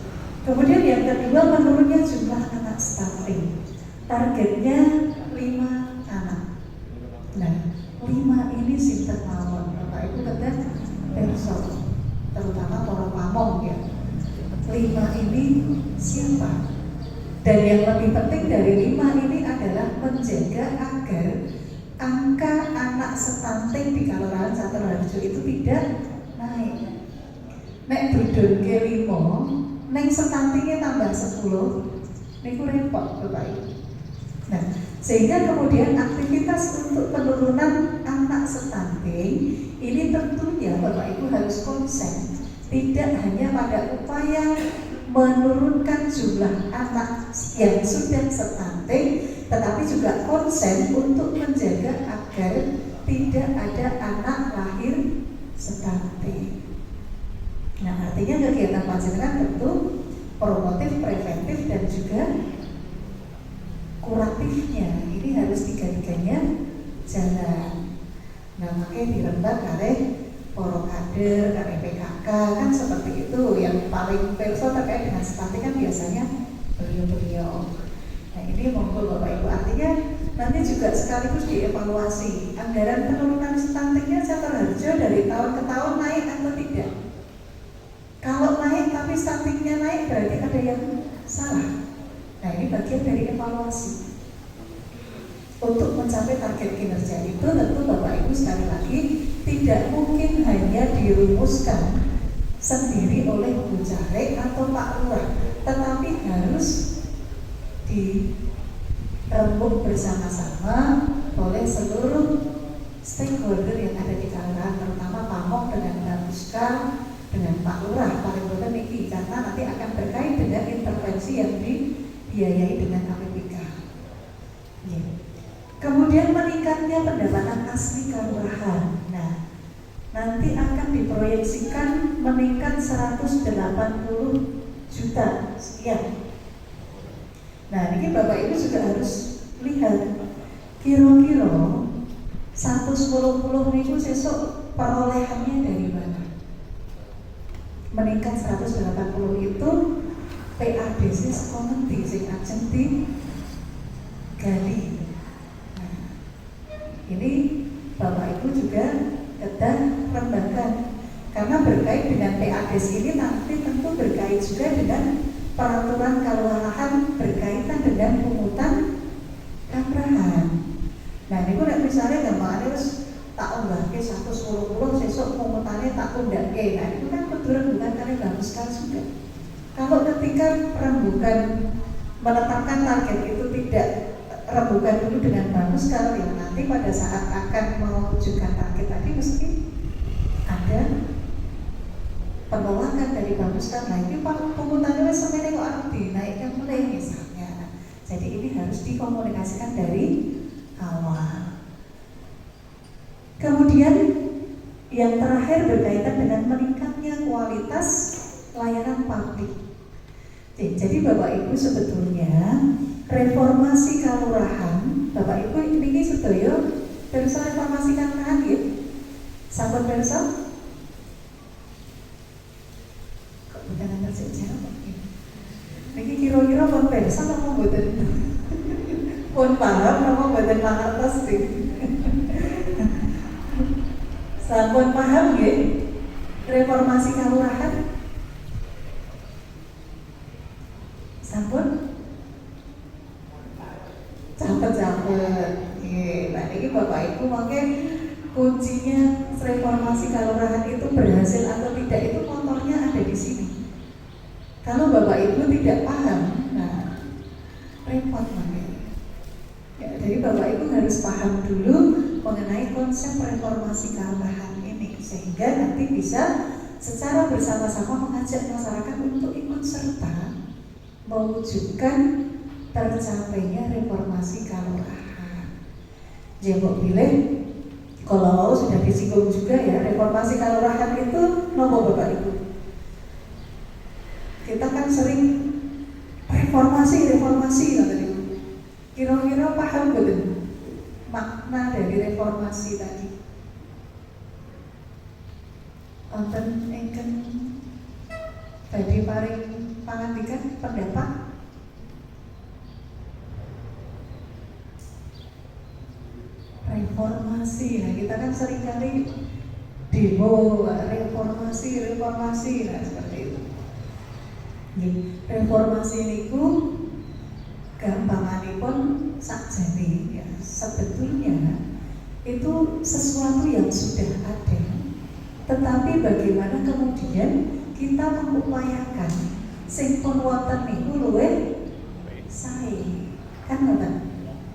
S4: Kemudian yang kedua menurunnya jumlah anak stunting. Targetnya 5 anak. Nah, 5 ini sinten mawon. Bapak Ibu kata person, terutama para pamong ya. 5 ini siapa? Dan yang lebih penting dari 5 ini adalah menjaga agar angka anak stunting di Kelurahan Caturharjo itu tidak naik. Nek budun ke 5, neng stuntingnya tambah 10, niku repot Bapak Ibu. Nah, sehingga kemudian aktivitas untuk penurunan anak stunting ini tentunya Bapak Ibu harus konsen. Tidak hanya pada upaya menurunkan jumlah anak yang sudah stunting, tetapi juga konsen untuk menjaga agar tidak ada anak lahir stunting. Nah artinya kegiatan panjenengan tentu promotif, preventif dan juga kuratifnya ini harus tiga-tiganya jalan. Nah makanya dirembak oleh para kader, dari PKK kan seperti itu. Yang paling perso terkait dengan stunting kan biasanya beliau-beliau. Nah ini monggo Bapak Ibu, artinya nanti juga sekaligus dievaluasi anggaran penurunan stuntingnya Caturharjo dari tahun ke tahun naik atau tidak. Kalau naik tapi stuntingnya naik berarti ada yang salah. Nah ini bagian dari evaluasi. untuk mencapai target kinerja itu tentu Bapak Ibu sekali lagi tidak mungkin hanya dirumuskan sendiri oleh Bu Caleg atau Pak Lurah, tetapi harus dirembuk bersama-sama oleh seluruh stakeholder yang ada di kelurahan, terutama Pamong dengan Bamuska dengan Pak Lurah paling penting ini, karena nanti akan terkait dengan intervensi yang dibiayai dengan APBK. Ya. Kemudian meningkatnya pendapatan asli kelurahan. Nah, nanti akan diproyeksikan meningkat 180 juta sekian. Nah, ini Bapak Ibu juga harus lihat kira-kira 110 niku sesuk perolehannya dari mana. Meningkat 180 itu PADC sekomenti sing ajeng digali. Nah, ini Bapak Ibu juga kedah rembakan karena berkait dengan PADC ini nanti tentu berkait juga dengan peraturan kelurahan berkaitan dengan pungutan kelurahan. Nah, ini pun misalnya gambarnya harus tak unggahke 110 sesuk pungutannya tak undake. Nah, itu kan kebetulan bukan kali bagus sekali juga. Kalau ketika rembukan menetapkan target itu tidak rembukan dulu dengan bagus sekali, nanti pada saat akan mewujudkan target tadi mesti ada penolakan dari bagus kan. Nah, ini pungutannya sebenarnya kok harus dinaikkan mulai misalnya. Jadi ini harus dikomunikasikan dari awal. Kemudian yang terakhir berkaitan dengan meningkatnya kualitas layanan publik. Jadi Bapak Ibu sebetulnya reformasi kelurahan, Bapak Ibu ini sedaya perso reformasi kelurahan ya. Sampun perso? Kok bukan anak sejarah ini? Niki kira-kira pun perso apa mboten? Pun paham apa mboten mangertos sih? Sampun paham nggih reformasi kelurahan? Sampun? Campet-campet. Nah, ini Bapak Ibu mungkin kuncinya reformasi kelurahan itu berhasil atau tidak itu motornya ada di sini. Kalau Bapak Ibu tidak paham, nah repot namanya. Ya, jadi Bapak Ibu harus paham dulu mengenai konsep reformasi kelurahan ini sehingga nanti bisa secara bersama-sama mengajak masyarakat untuk ikut serta mewujudkan tercapainya reformasi kelurahan. Jadi pilih kalau sudah disinggung juga ya, reformasi kelurahan itu nopo Bapak Ibu. Kita kan sering reformasi tadi. Kira-kira paham betul makna dari reformasi tadi? Wonten ingkang badhe paring pangandikan pendapat? Reformasi. Nah, kita kan seringkali demo reformasi, nah seperti itu. Reformasi niku gampanganipun sakjane ya, sebetulnya itu sesuatu yang sudah ada, tetapi bagaimana kemudian kita mengupayakan sing pun wonten niku luwih sae kan ngoten.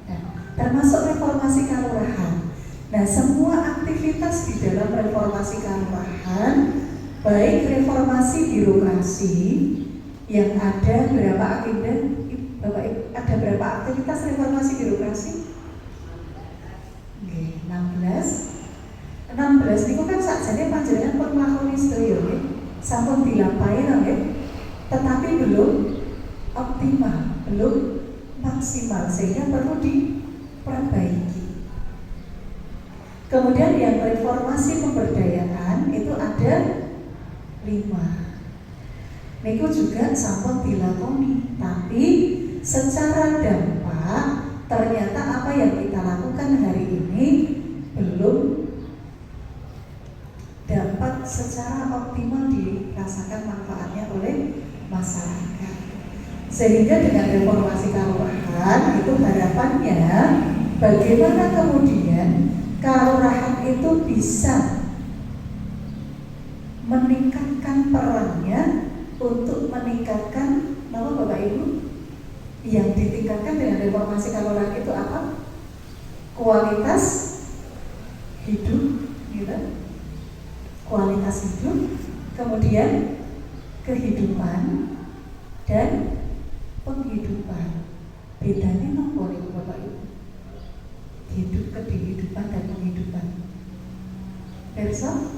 S4: Nah, termasuk reformasi kelurahan. Nah, semua aktivitas di dalam reformasi kelurahan, baik reformasi birokrasi yang ada berapa agenda, Bapak Ibu, ada berapa aktivitas reformasi birokrasi? Oke, 16 niku kan sakjane panjenengan pun nglakoni sedaya nggih. Sampun dilampahi nggih. Tetapi belum optimal, belum maksimal sehingga perlu diperbaiki. Kemudian yang reformasi pemberdayaan itu ada 5. Niku juga sampun dilakoni, tapi secara dampak ternyata apa yang kita lakukan hari ini belum dapat secara optimal dirasakan manfaatnya oleh masyarakat. Sehingga dengan reformasi kelurahan itu harapannya bagaimana kemudian kelurahan itu bisa meningkatkan perannya untuk meningkatkan nama Bapak Ibu yang ditingkatkan dengan reformasi kelurahan itu apa? Kualitas hidup, gitu. Kualitas hidup, kemudian kehidupan dan penghidupan. Bedanya apa nih Bapak Ibu? Hidup, kehidupan dan penghidupan. Perso?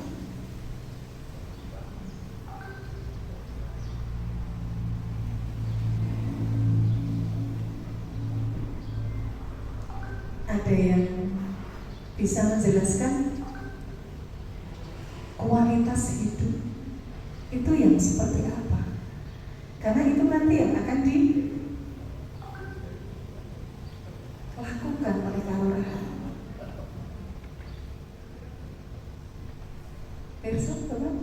S4: Ada yang bisa menjelaskan kualitas hidup itu yang seperti apa? Karena itu nanti yang akan dilakukan oleh kelurahan. Perso, Bapak?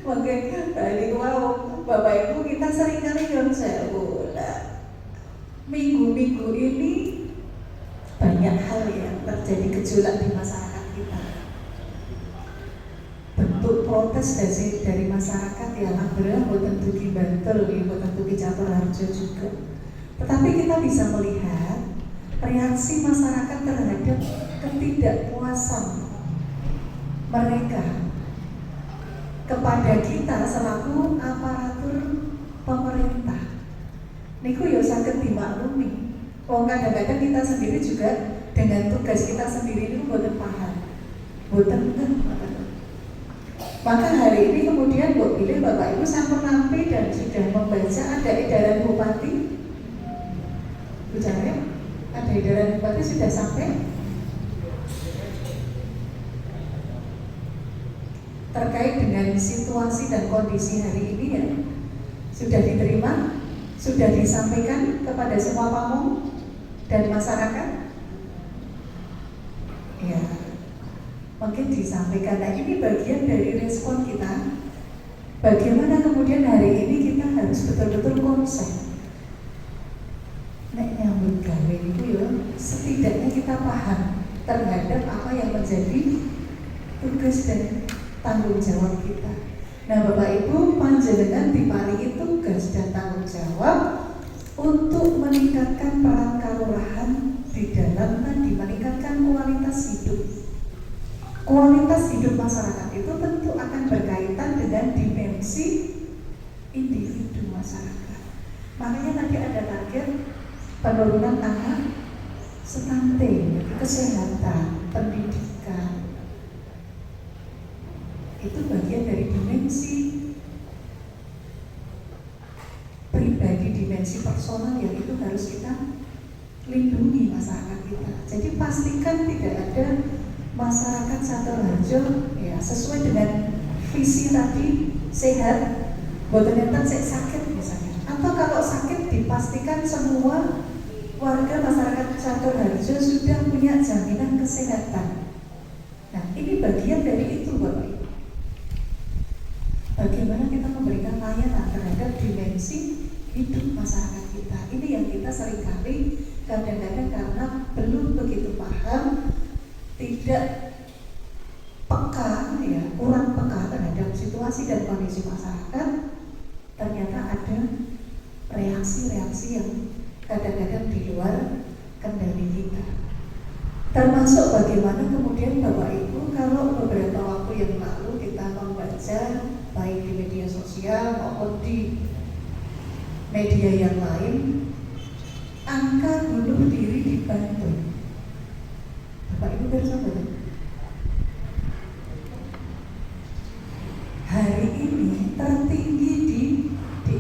S4: Oke, tadi Bapak Ibu kita seringkali nyuwun sewu. Minggu-minggu ini banyak hal yang terjadi gejolak di masyarakat kita. Bentuk protes dari masyarakat yang akhirnya buatan tuki Bantul, buatan tuki Catur Harjo juga. Tetapi kita bisa melihat reaksi masyarakat terhadap ketidakpuasan mereka kepada kita selaku aparatur pemerintah. Niku ya saged dimaklumi. Kadang-kadang kita sendiri juga dengan tugas kita sendiri itu boten paham, boten ngerti. Maka hari ini kemudian Mbok pilih Bapak Ibu sampun nampi dan sudah membaca ada edaran Bupati. Bicara, ada edaran Bupati sudah sampai terkait dengan situasi dan kondisi hari ini ya, sudah diterima, sudah disampaikan kepada semua pamong dan masyarakat. Ya, mungkin disampaikan. Nah, ini bagian dari respon kita. Bagaimana kemudian hari ini kita harus betul-betul konsen. Nek nyambut gawe itu ya, setidaknya kita paham terhadap apa yang menjadi tugas dan tanggung jawab kita. Nah, Bapak Ibu, panjenengan diparingi tugas dan tanggung jawab untuk meningkatkan peran kelurahan di dalam tadi meningkatkan kualitas hidup. Kualitas hidup masyarakat itu tentu akan berkaitan dengan dimensi individu masyarakat. Makanya tadi ada target penurunan angka stunting, kesehatan, pendidikan. Itu bagian dari dimensi pribadi, dimensi personal yang itu harus kita lindungi masyarakat kita. Jadi pastikan tidak ada masyarakat Catur Harjo ya sesuai dengan visi tadi sehat, boten enten sik sakit misalnya. Atau kalau sakit dipastikan semua warga masyarakat Catur Harjo sudah punya jaminan kesehatan. Nah, ini bagian dari itu Bapak Ibu. Bagaimana kita memberikan layanan terhadap dimensi hidup masyarakat kita. Ini yang kita seringkali kadang-kadang karena belum begitu paham, tidak peka ya, kurang peka terhadap situasi dan kondisi masyarakat, ternyata ada reaksi-reaksi yang kadang-kadang di luar kendali kita. Termasuk bagaimana kemudian Bapak Ibu kalau beberapa waktu yang lalu kita membaca baik di media sosial maupun di media yang lain, angka bunuh diri di Bantul. Bapak Ibu bersama hari ini tertinggi di DI.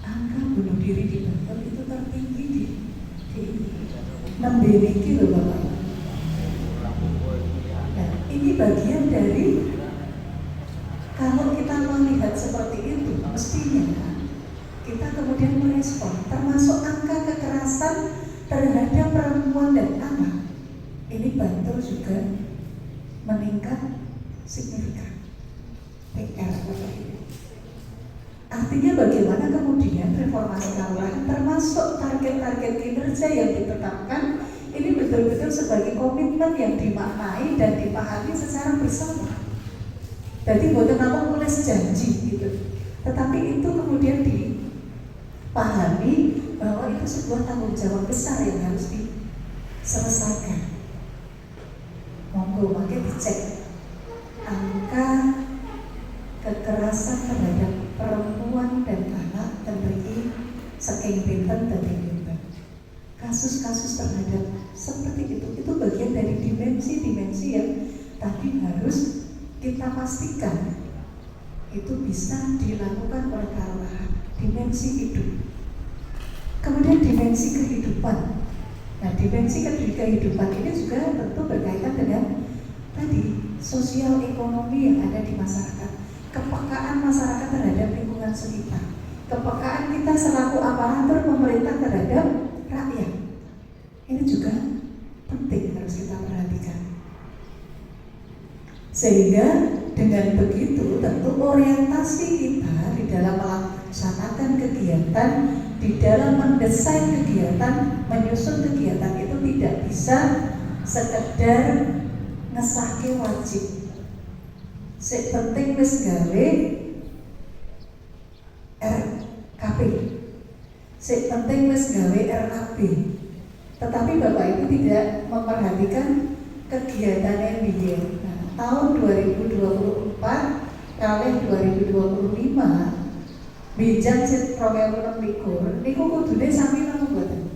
S4: Angka bunuh diri di Bantul itu tertinggi di DI. 6 kilo Bapak Ibu. Nah, ini bagian dari kalau kita melihat seperti itu, mestinya kita kemudian merespon, termasuk angka kekerasan terhadap perempuan dan anak. ini Bantul juga meningkat signifikan. PR Bapak Ibu. Artinya bagaimana kemudian reformasi kelurahan termasuk target-target kinerja yang ditetapkan ini betul-betul sebagai komitmen yang dimaknai dan dipahami secara bersama. Jadi bukan apa nulis janji gitu, tetapi itu kemudian dipahami bahwa itu sebuah tanggung jawab besar yang harus diselesaikan. Monggo makanya dicek angka kekerasan terhadap perempuan dan anak dan bagi saking pinten dan pinten. Kasus-kasus terhadap seperti itu bagian dari dimensi-dimensi yang tadi harus kita pastikan itu bisa dilakukan oleh kelurahan. Dimensi hidup, kemudian dimensi kehidupan. Nah, dimensi kehidupan ini juga tentu berkaitan dengan tadi sosial ekonomi yang ada di masyarakat, kepekaan masyarakat terhadap lingkungan sekitar, kepekaan kita selaku aparatur pemerintah terhadap rakyat. Ini juga penting harus kita perhatikan. Sehingga dengan begitu tentu orientasi kita di dalam melaksanakan kegiatan, di dalam mendesain kegiatan, menyusun kegiatan itu tidak bisa sekedar ngesahke wajib. Sing penting wis gawe RKP. Sing penting wis gawe RKP. Tetapi Bapak Ibu tidak memperhatikan kegiatan yang dia. Nah, tahun 2024 kali 2025 bijak set program likur niku kudune sami napa mboten?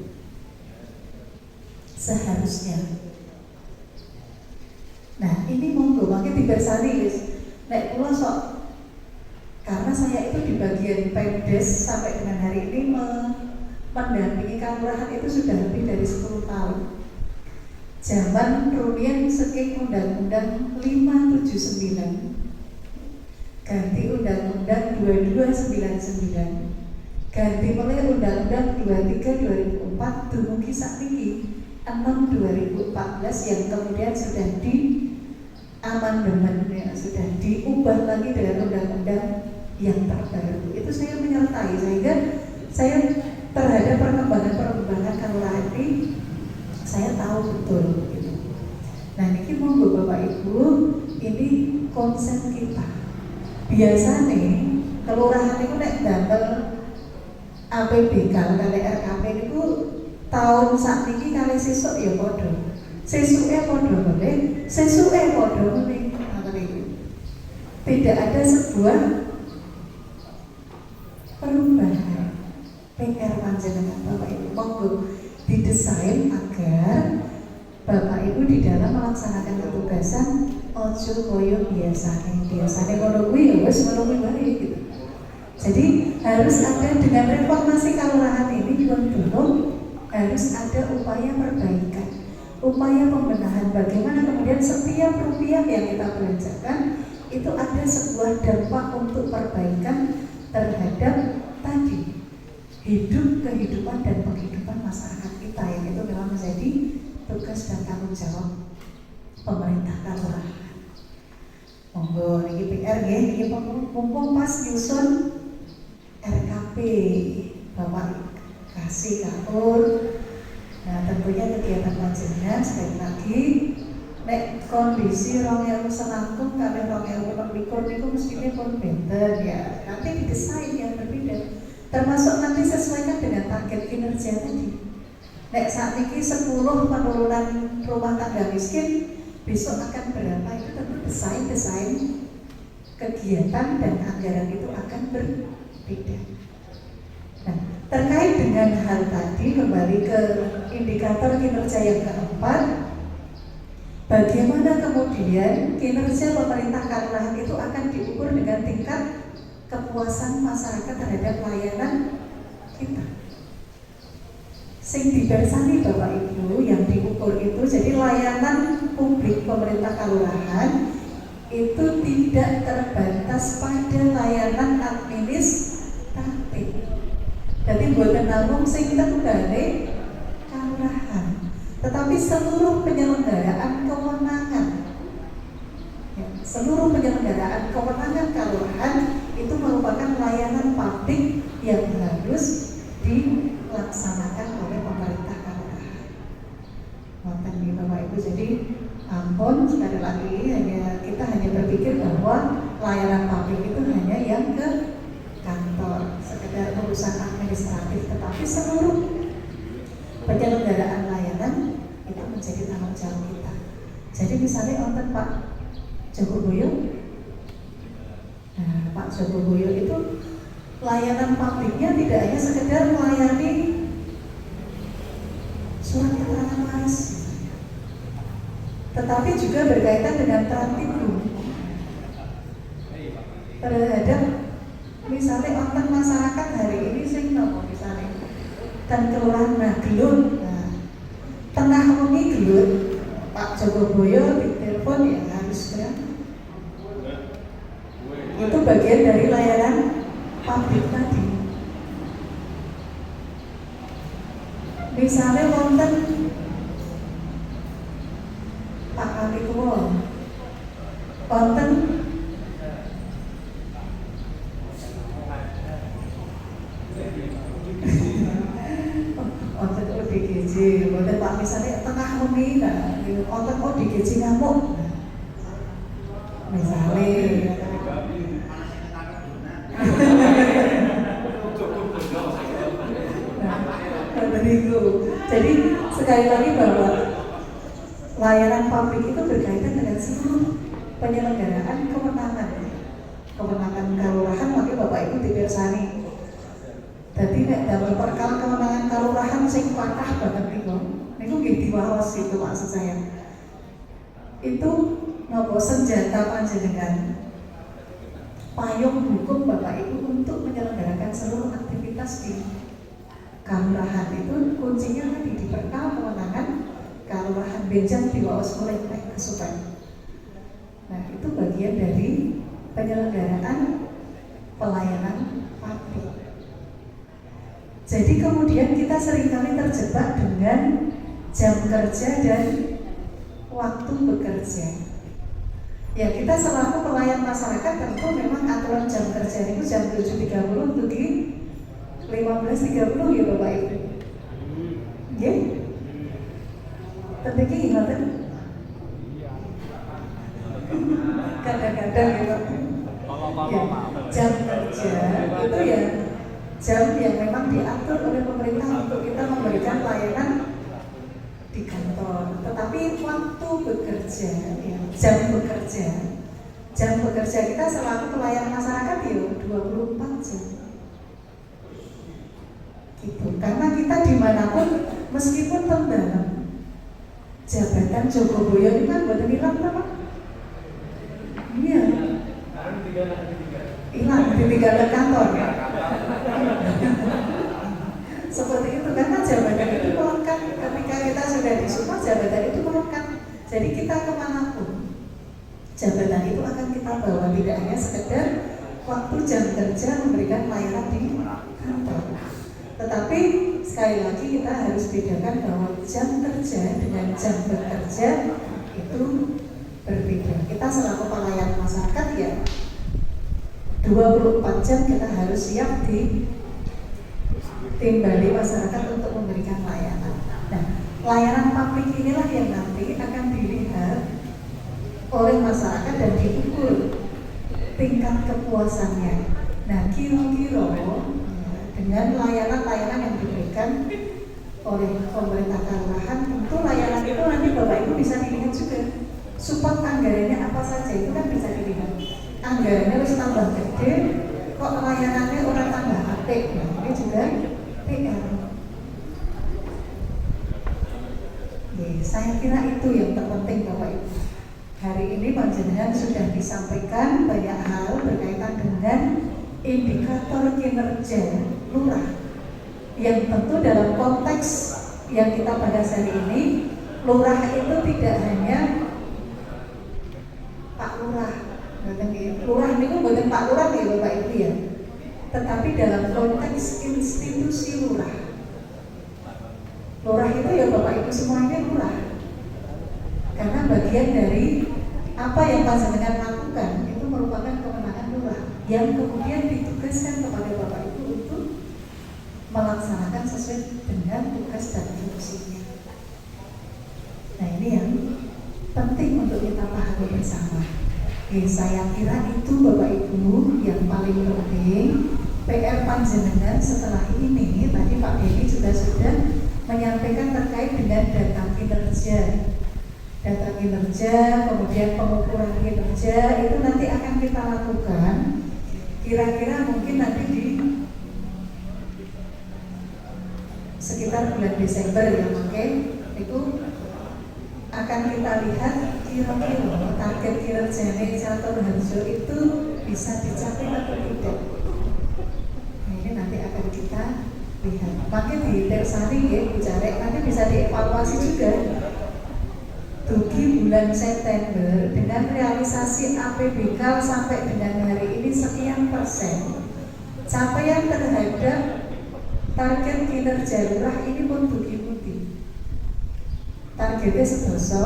S4: Seharusnya. Nah, ini monggo makanya dibersani wis. Nek kula sok karena saya itu di bagian Pemdes sampai dengan hari ini mendampingi kelurahan itu sudah lebih dari 10 tahun. Zaman rumiyin saking Undang-Undang 579 ganti Undang-Undang 2299 ganti oleh Undang-Undang 23 2004 dumugi sakniki 6 2014 yang kemudian sudah di amandemen ya, sudah diubah lagi dengan undang-undang yang terbaru. Itu saya menyertai sehingga saya terhadap perkembangan kelurahan ini saya tahu betul gitu. Nah, ini monggo Bapak Ibu, ini konsen kita. Biasanya kelurahan itu nek damel APBK kali RKP itu tahun sakniki kali sesuk ya padha. Sesuke padha meneh, sesuke padha meneh. Tidak ada sebuah perubahan. PR panjenengan Bapak Ibu monggo didesain agar Bapak Ibu di dalam melaksanakan ketugasan ojo koyo biasane ngono kuwi ya wis ngono kuwi bae gitu. Jadi harus ada dengan reformasi kelurahan ini belum harus ada upaya perbaikan, upaya pembenahan bagaimana kemudian setiap rupiah yang kita belanjakan itu ada sebuah dampak untuk perbaikan terhadap tadi kehidupan dan penghidupan masyarakat kita yang itu memang menjadi tugas dan tanggung jawab pemerintah kelurahan. Monggo niki PR nggih, niki mumpung pas nyusun RKP Bapak kasih kapur. Nah, tentunya kegiatan panjenengan sekali lagi nek kondisi 2019 kali 2024 niku mestine pun benten ya. Nanti didesain yang berbeda. Termasuk nanti sesuaikan dengan target kinerja tadi. Nek saat ini 10 penurunan rumah tangga miskin, besok akan berapa itu tentu desain kegiatan dan anggaran itu akan berbeda. Nah, terkait dengan hal tadi kembali ke indikator kinerja yang keempat, bagaimana kemudian kinerja pemerintah kelurahan itu akan diukur dengan tingkat kepuasan masyarakat terhadap layanan kita. Sing dibersani Bapak Ibu yang diukur itu jadi layanan publik pemerintah kelurahan itu tidak terbatas pada layanan administratif. Jadi bukan namung sing tenggane kelurahan, tetapi seluruh penyelenggaraan kewenangan, ya, seluruh penyelenggaraan kewenangan kelurahan itu merupakan layanan publik yang harus dilaksanakan oleh pemerintah kelurahan. Wonten nggih Bapak Ibu, jadi ampun sekali lagi kita hanya berpikir bahwa layanan publik itu hanya yang ke kantor, sekedar urusan administratif, tetapi seluruh penyelenggaraan layanan itu menjadi tanggung jawab kita. Jadi misalnya wonten Pak Joko Boyo, nah Pak Joko Boyo itu layanan publiknya tidak hanya sekedar melayani surat keterangan waris, tetapi juga berkaitan dengan Trantibun terhadap misalnya wonten masyarakat hari ini sing nopo misalnya dan kelurahan Gelun, nah, tengah wengi Gelun, Pak Joko Boyo ditelepon ya harus berapa? Itu bagian dari layanan publik tadi. Misalnya wonten Pak Kapituwo, wonten wonten ODGJ, wonten Pak misalnya tengah wengi, nah wonten ODGJ ngamuk, misalnya. Jadi sekali lagi bahwa layanan publik itu berkaitan dengan seluruh penyelenggaraan kewenangan kelurahan, makanya Bapak Ibu dipirsani. Jadi nek dalam perkara kewenangan kelurahan sing patah banget niku nggih diwaos itu maksud saya. Itu nopo senjata panjenengan, payung hukum Bapak Ibu untuk menyelenggarakan seluruh aktivitas di kelurahan. Itu kuncinya tadi di perkara kewenangan kelurahan benjang diwaos oleh kesupen. Nah itu bagian dari penyelenggaraan pelayanan publik. Jadi kemudian kita seringkali terjebak dengan jam kerja dan waktu bekerja. Ya kita selaku pelayan masyarakat tentu memang aturan jam kerja itu jam 7.30 untuk di 15.30 ya Bapak Ibu. Nggih? Tentunya gimana? Kadang-kadang ya, jam kerja itu ya jam yang memang diatur oleh pemerintah untuk kita memberikan layanan di kantor. Tetapi waktu bekerja, ya, jam bekerja kita selaku pelayan masyarakat ya 24 jam. Gitu. Karena kita dimanapun, meskipun dalam jabatan Joko Boyo ini kan buatan hilang apa? Iya. Hilang, ditinggalkan kantor. Seperti itu, karena jabatan itu melekat. Ketika kita sudah disumpah, jabatan itu melekat. Jadi kita kemanapun, jabatan itu akan kita bawa, tidak hanya sekedar waktu jam kerja memberikan layanan di kantor. Tetapi sekali lagi kita harus bedakan bahwa jam kerja dengan jam bekerja itu berbeda. Kita selaku pelayan masyarakat ya 24 jam kita harus siap di timbali masyarakat untuk memberikan layanan. Nah, layanan publik inilah yang nanti akan dilihat oleh masyarakat dan diukur tingkat kepuasannya. Nah, kira-kira dengan layanan-layanan yang diberikan oleh pemerintah kelurahan, tentu layanan itu nanti Bapak Ibu bisa dilihat juga. Support anggarannya apa saja itu kan bisa dilihat. Anggarannya harus tambah gede, kok layanannya orang tambah apik. Nah, ini juga PR. Saya kira itu yang terpenting Bapak Ibu. Hari ini panjenengan sudah disampaikan banyak hal berkaitan dengan indikator kinerja lurah, yang tentu dalam konteks yang kita bahas hari ini, lurah itu tidak hanya Pak Lurah, lurah ini bukan Pak Lurah ya Bapak Ibu ya, tetapi dalam konteks institusi lurah Lurah itu ya Bapak Ibu semuanya lurah. Karena bagian dari apa yang panjenengan lakukan itu merupakan kewenangan lurah yang kemudian ditugaskan kepada Bapak Ibu untuk melaksanakan sesuai dengan tugas dan fungsinya. Nah ini yang penting untuk kita pahami bersama. Saya kira itu Bapak Ibu yang paling penting. PR panjenengan setelah ini, tadi Pak Denny juga sudah menyampaikan terkait dengan data kinerja. Data kinerja, kemudian pengukuran kinerja, itu nanti akan kita lakukan kira-kira mungkin nanti di sekitar bulan Desember ya, oke? Itu akan kita lihat kira-kira target kinerjanya Catur Harjo itu bisa dicapai atau tidak. Nah, ini nanti akan kita lihat. Makin di Tersari ya, Bu Jarek, nanti bisa dievaluasi juga. Dugi bulan September dengan realisasi APBK sampai dengan hari ini sekian persen. Capaian terhadap target kinerja lurah ini pun dugi-dugi. Targetnya sedoso,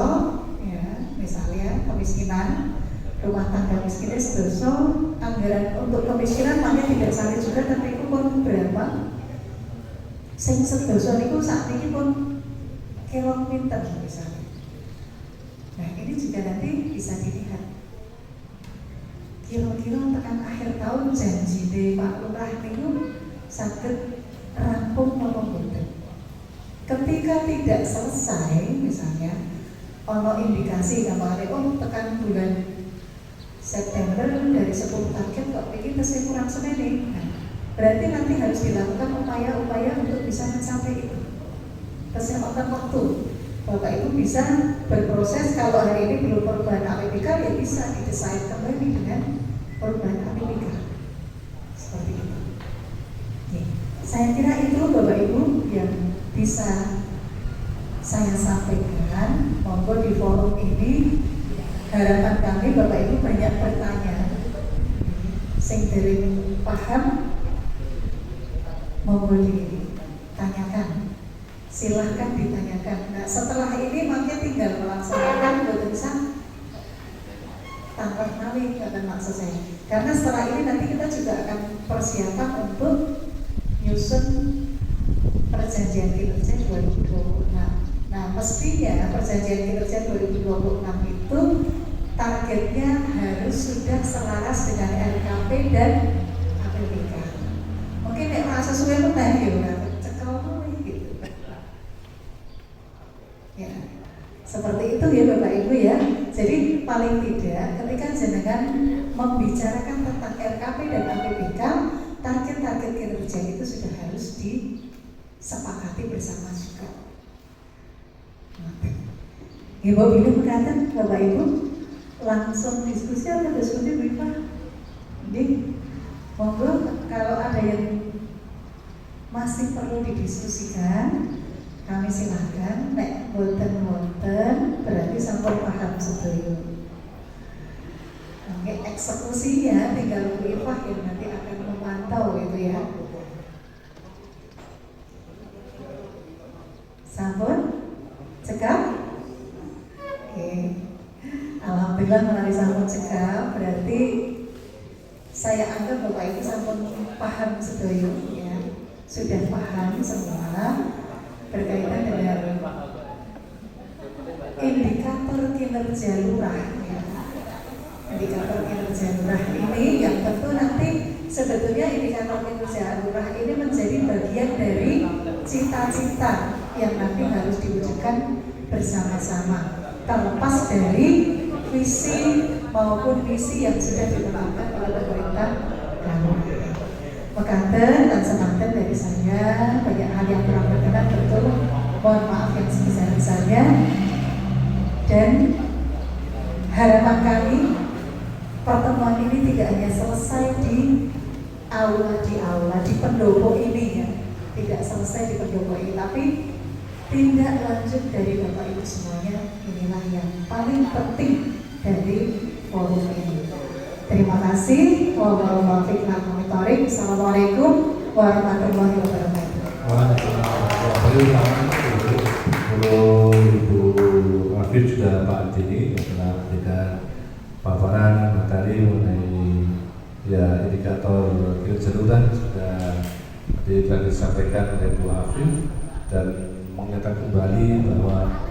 S4: ya, misalnya kemiskinan rumah tangga miskinnya sedoso, anggaran untuk kemiskinan makanya tidak sampai juga, tapi itu pun berapa? Sing sedoso itu saat ini pun kelong pinter misalnya. Nah ini juga nanti bisa dilihat. Kira-kira tekan akhir tahun janji deh Pak Lurah itu sakit rampung apa boten. Ketika tidak selesai, misalnya ono indikasi gambarnya tekan bulan September dari 10 target kok ini masih kurang semene. Nah, berarti nanti harus dilakukan upaya-upaya untuk bisa mencapai itu. Kesempatan waktu, Bapak Ibu bisa berproses. Kalau hari ini belum perubahan APBK, ya bisa didesain kembali dengan perubahan APBK. Seperti itu. Oke. Saya kira itu Bapak Ibu yang bisa saya sampaikan. Monggo di forum ini harapan kami Bapak Ibu banyak bertanya. Sing dereng paham monggo ditanyakan. Silahkan ditanyakan. Nah setelah ini mungkin tinggal melaksanakan tulisan tanpa nawi akan maksud saya. Karena setelah ini nanti kita juga akan persiapan untuk nyusun perjanjian kinerja 2026. Nah mestinya perjanjian kinerja 2026 itu targetnya harus sudah selaras dengan RKP dan APBK. Mungkin nek sesuai meneh ya cekel gitu. Ya, seperti itu ya Bapak Ibu ya. Jadi paling tidak ketika jenengan membicarakan tentang RKP dan APBK, target-target kinerja itu sudah harus disepakati bersama juga. Ibu pilih berkata Bapak Ibu langsung diskusi atau diskusi berapa? Jadi monggo kalau ada yang masih perlu didiskusikan, kami silahkan. Nek boten berarti sampun paham sedaya. Oke, eksekusinya tinggal Bu Ifah yang nanti akan memantau itu ya. Sampun cekap. Oke. Alhamdulillah melalui sampun cekap berarti saya anggap Bapak Ibu sampun paham sedaya ya. Sudah paham semua berkaitan dengan indikator kinerja lurah ya. Indikator kinerja lurah ini yang tentu nanti sebetulnya indikator kinerja lurah ini menjadi bagian dari cita-cita yang nanti harus diwujudkan bersama-sama terlepas dari visi maupun misi yang sudah ditetapkan oleh pemerintah kami. Mekaten dan semanten dari saya, banyak hal yang kurang berkenan betul, mohon maaf yang sebesar-besarnya. Dan harapan kami pertemuan ini tidak hanya selesai di aula di pendopo ini ya, tidak selesai di pendopo ini, tapi tindak lanjut dari Bapak Ibu semuanya inilah yang paling penting dari forum ini. Terima kasih. Wassalamualaikum warahmatullahi wabarakatuh.
S2: Kalau Ibu Afif juga Pak Dini yang telah memberikan paparan materi mengenai ya indikator kinerja lurah sudah disampaikan oleh Bu Afif dan mengingatkan kembali bahwa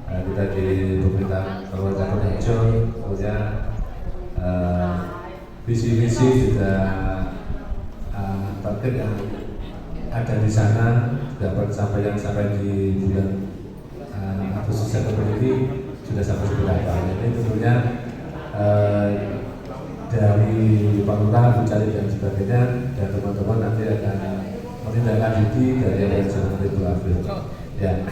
S2: kita di pemerintahan Kabupaten Purworejo punya visi-visi juga target yang ada di sana dapat sampai di bulan Agustus September ini sudah sampai seberapa. Ini tentunya dari Pak Lurah, Bu Caleg dan sebagainya dan teman-teman nanti akan menindaklanjuti dari yang sudah oleh Bu Afif. Ya,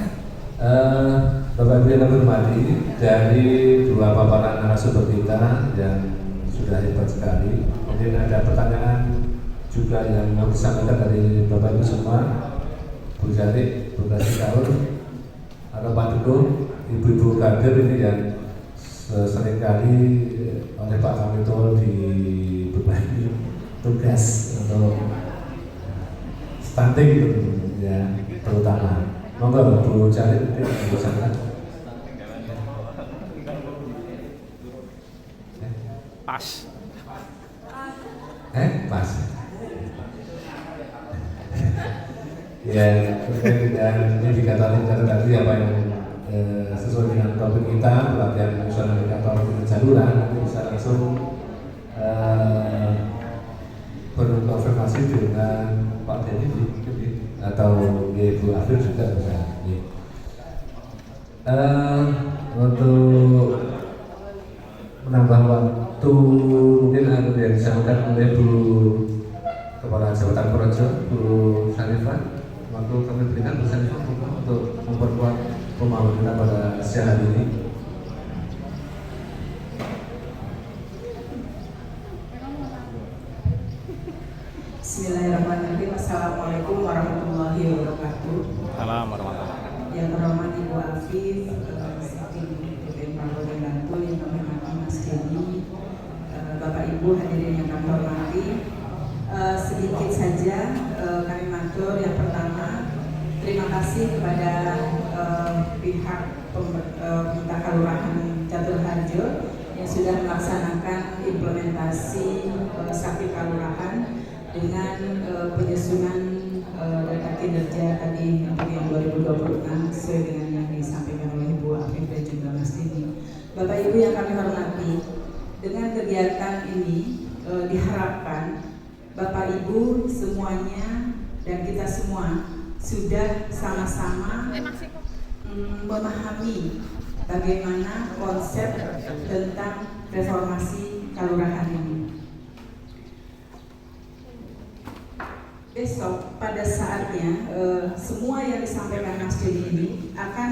S2: Bapak Ibu yang kami hormati, dari dua paparan narasumber kita yang sudah hebat sekali, mungkin ada pertanyaan juga yang mau disampaikan dari Bapak Ibu semua, Bu Jari, Bu Kasih Kaur, atau Pak Teguh, Ibu-Ibu kader ini yang seringkali oleh Pak Kapitol dibebani tugas atau stunting gitu, ya terutama. Monggo Bu Jari mungkin bisa sampaikan.
S1: Pas.
S2: Pas. Ya, terkait dengan indikator-indikator tadi apa yang sesuai dengan topik kita, pelatihan nasional indikator kinerja lurah, nanti bisa langsung berkonfirmasi dengan Pak Denny atau Bu Afif juga bisa. Untuk menambah waktu mungkin ada yang disampaikan oleh Bu Kepala Jabatan Purworejo, Bu Sanifah. Waktu kami berikan Bu Sanifah untuk memperkuat pemahaman kita pada siang hari ini.
S5: Bismillahirrahmanirrahim. Assalamualaikum warahmatullahi wabarakatuh.
S1: Salam warahmatullahi.
S5: Yang terhormat Ibu Afif, Sekjen DPM Kabupaten Bantul, yang kami hormati Mas Denny, Bapak Ibu hadirin yang kami hormati. Sedikit saja kami matur. Yang pertama, terima kasih kepada pihak pemerintah Kelurahan Catur Harjo yang sudah melaksanakan implementasi Sakti Kelurahan dengan penyusunan data kinerja tadi untuk yang 2026 sesuai dengan yang disampaikan oleh Bu Afif dan juga Mas Dini. Bapak Ibu yang kami hormati, dengan kegiatan ini diharapkan Bapak Ibu semuanya dan kita semua sudah sama-sama memahami bagaimana konsep tentang reformasi kelurahan ini. Besok pada saatnya semua yang disampaikan Mas Denny ini akan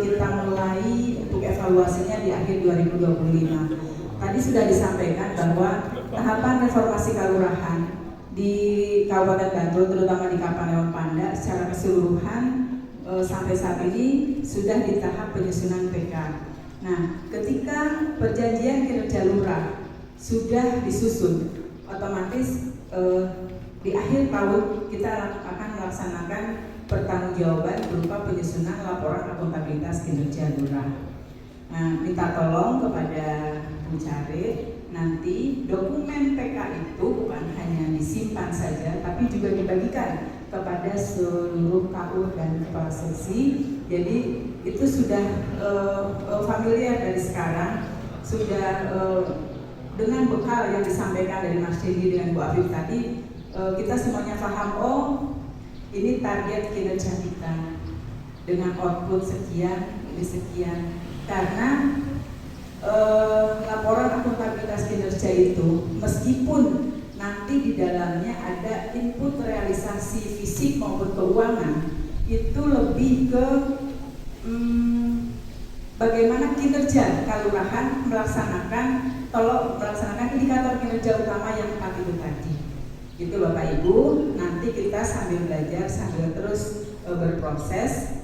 S5: kita mulai untuk evaluasinya di akhir 2025. Tadi sudah disampaikan bahwa tahapan reformasi kelurahan di Kabupaten Bantul, terutama di Kapanewon Panda, secara keseluruhan sampai saat ini sudah di tahap penyusunan PK. Nah, ketika perjanjian kinerja lurah sudah disusun, otomatis di akhir tahun kita akan melaksanakan pertanggungjawaban berupa penyusunan laporan akuntabilitas kinerja lurah. Nah, minta tolong kepada Bu Carik, nanti dokumen PK itu bukan hanya disimpan saja, tapi juga dibagikan kepada seluruh KU dan kepala seksi. Jadi itu sudah familiar dari sekarang, sudah dengan bekal yang disampaikan dari Mas Denny dengan Bu Afif tadi, kita semuanya paham, oh ini target kinerja kita dengan output sekian, ini sekian. Karena laporan akuntabilitas kinerja itu meskipun nanti di dalamnya ada input realisasi fisik maupun keuangan, itu lebih ke bagaimana kinerja kelurahan melaksanakan indikator kinerja utama yang 4 itu tadi. Itu Bapak Ibu, nanti kita sambil belajar sambil terus berproses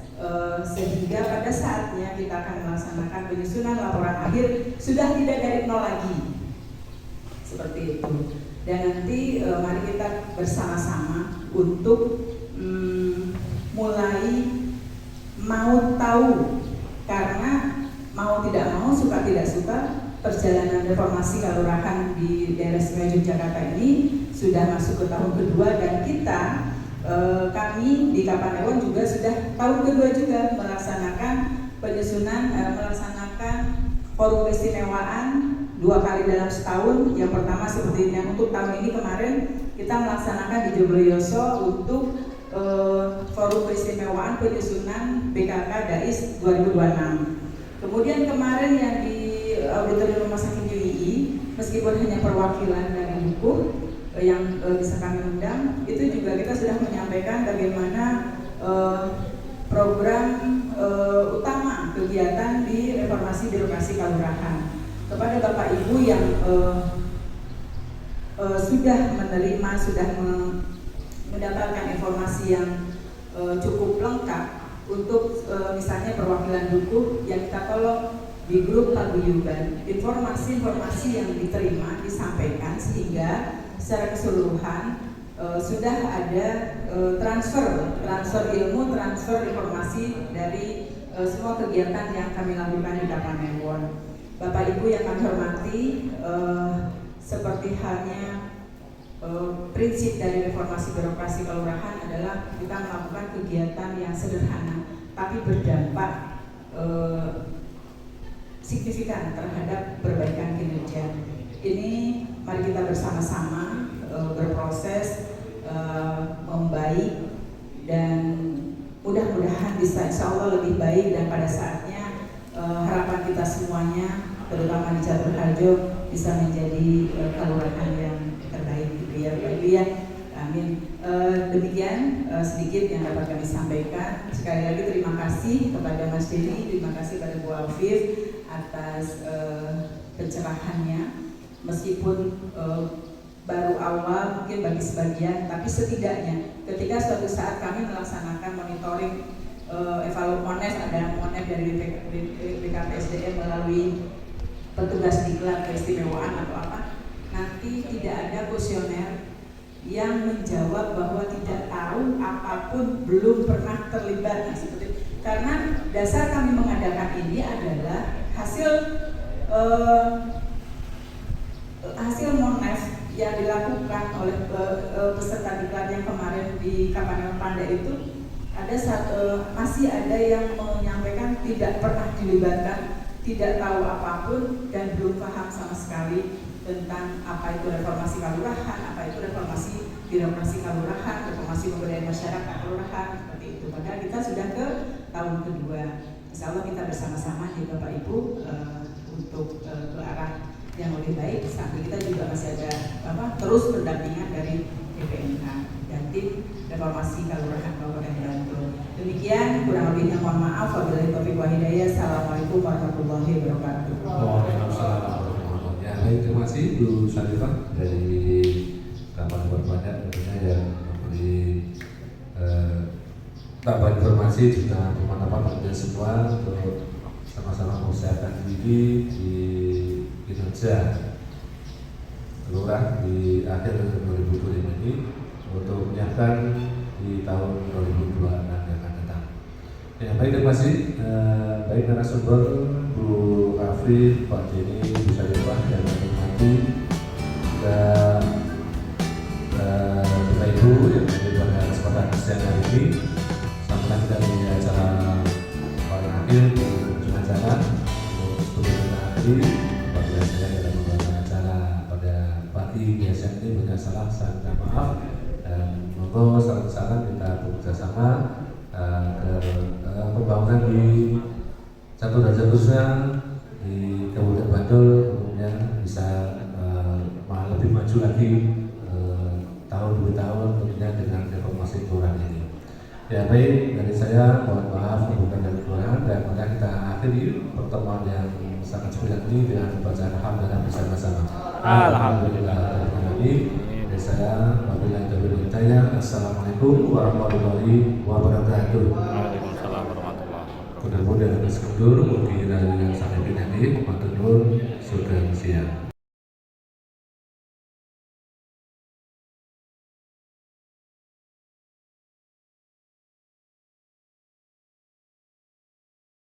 S5: sehingga pada saatnya kita akan melaksanakan penyusunan laporan akhir sudah tidak dari nol lagi, seperti itu. Dan nanti mari kita bersama-sama untuk mulai mau tahu, karena mau tidak mau, suka tidak suka, perjalanan reformasi kelurahan di daerah istimewa Yogyakarta ini sudah masuk ke tahun kedua, dan kami di Kapanewon juga sudah tahun kedua juga melaksanakan penyusunan, melaksanakan forum keistimewaan 2 kali dalam setahun. Yang pertama seperti yang untuk tahun ini kemarin kita melaksanakan di Jogloyoso untuk forum keistimewaan penyusunan BKK DAIS 2026. Kemudian kemarin yang di auditorium Rumah Sakit UII, meskipun hanya perwakilan dari buku yang bisa kami undang, itu juga kita sudah menyampaikan bagaimana program utama kegiatan di reformasi birokrasi kelurahan kepada Bapak Ibu yang sudah menerima, sudah mendapatkan informasi yang cukup lengkap untuk misalnya perwakilan buku yang kita tolong di grup paguyuban, informasi-informasi yang diterima disampaikan sehingga secara keseluruhan sudah ada transfer ilmu, transfer informasi dari semua kegiatan yang kami lakukan di Kapanewon. Bapak Ibu yang kami hormati, seperti halnya prinsip dari reformasi birokrasi kelurahan adalah kita melakukan kegiatan yang sederhana tapi berdampak signifikan terhadap perbaikan kinerja. Ini mari kita bersama-sama berproses membaik, dan mudah-mudahan bisa insya Allah lebih baik, dan pada saatnya harapan kita semuanya terutama di Catur Harjo bisa menjadi kelurahan yang terbaik gitu ya Pak Ibu ya. Amin. Demikian sedikit yang dapat kami sampaikan. Sekali lagi terima kasih kepada Mas Denny, terima kasih pada Bu Afif atas pencerahannya. Meskipun baru awal mungkin bagi sebagian, tapi setidaknya ketika suatu saat kami melaksanakan monitoring evaluasi ada monef dari BKPSDM melalui petugas diklat keistimewaan atau apa, nanti tidak ada kuesioner yang menjawab bahwa tidak tahu apapun, belum pernah terlibat. Nah, seperti karena dasar kami mengadakan ini adalah hasil monef yang dilakukan oleh peserta diklat yang kemarin di Kapanewon Panda itu masih ada yang menyampaikan tidak pernah dilibatkan, tidak tahu apapun, dan belum paham sama sekali tentang apa itu reformasi kelurahan, apa itu reformasi birokrasi kelurahan, reformasi pemberdayaan masyarakat kelurahan, seperti itu. Padahal kita sudah ke tahun kedua. Insya Allah kita bersama-sama di Bapak Ibu untuk ke arah yang lebih baik. Sambil kita juga masih ada terus pendampingan dari DPMK dan tim reformasi kelurahan Kabupaten Bantul. Demikian, kurang lebihnya mohon maaf. Wabillahi taufiq wal hidayah. Assalamualaikum warahmatullahi wabarakatuh.
S2: Waalaikumsalam warahmatullahi wabarakatuh. Ya, baik, terima kasih Bu Sarifah dari Kapanewon Banyak tentunya yang memberi tambahan informasi juga teman-teman pada semua untuk sama-sama mengusahakan diri di kinerja lurah di akhir 2025 ini untuk menyiapkan di tahun 2026 yang akan datang. Ya, baik, terima kasih. Baik narasumber Bu Afif, Pak Denny, Bu Sarifah yang hormati, dan Bapak Ibu yang hadir pada kesempatan siang hari ini. Sampai kita di acara paling akhir di ujung acara untuk studi kita hari. Apabila saya dalam membawa acara pada pagi biasa ini banyak salah, saya minta maaf, dan monggo saran-saran kita bekerjasama agar pembangunan di Catur Harjo khususnya di Kabupaten Bantul kemudian bisa lebih maju lagi tahun demi tahun tentunya dengan reformasi kelurahan ini. Ya, baik, dari saya mohon maaf bukan dari kelurahan, dan maka kita akhiri pertemuan yang sangat spesial ini dengan bacaan alhamdulillah bersama-sama. Alhamdulillah. Dari saya wabillahi taufiq wal hidayah. Assalamualaikum warahmatullahi wabarakatuh.
S1: Waalaikumsalam warahmatullahi wabarakatuh.
S2: Mudah-mudahan sekundur mungkin yang sampai ini matur nuwun sudah siap.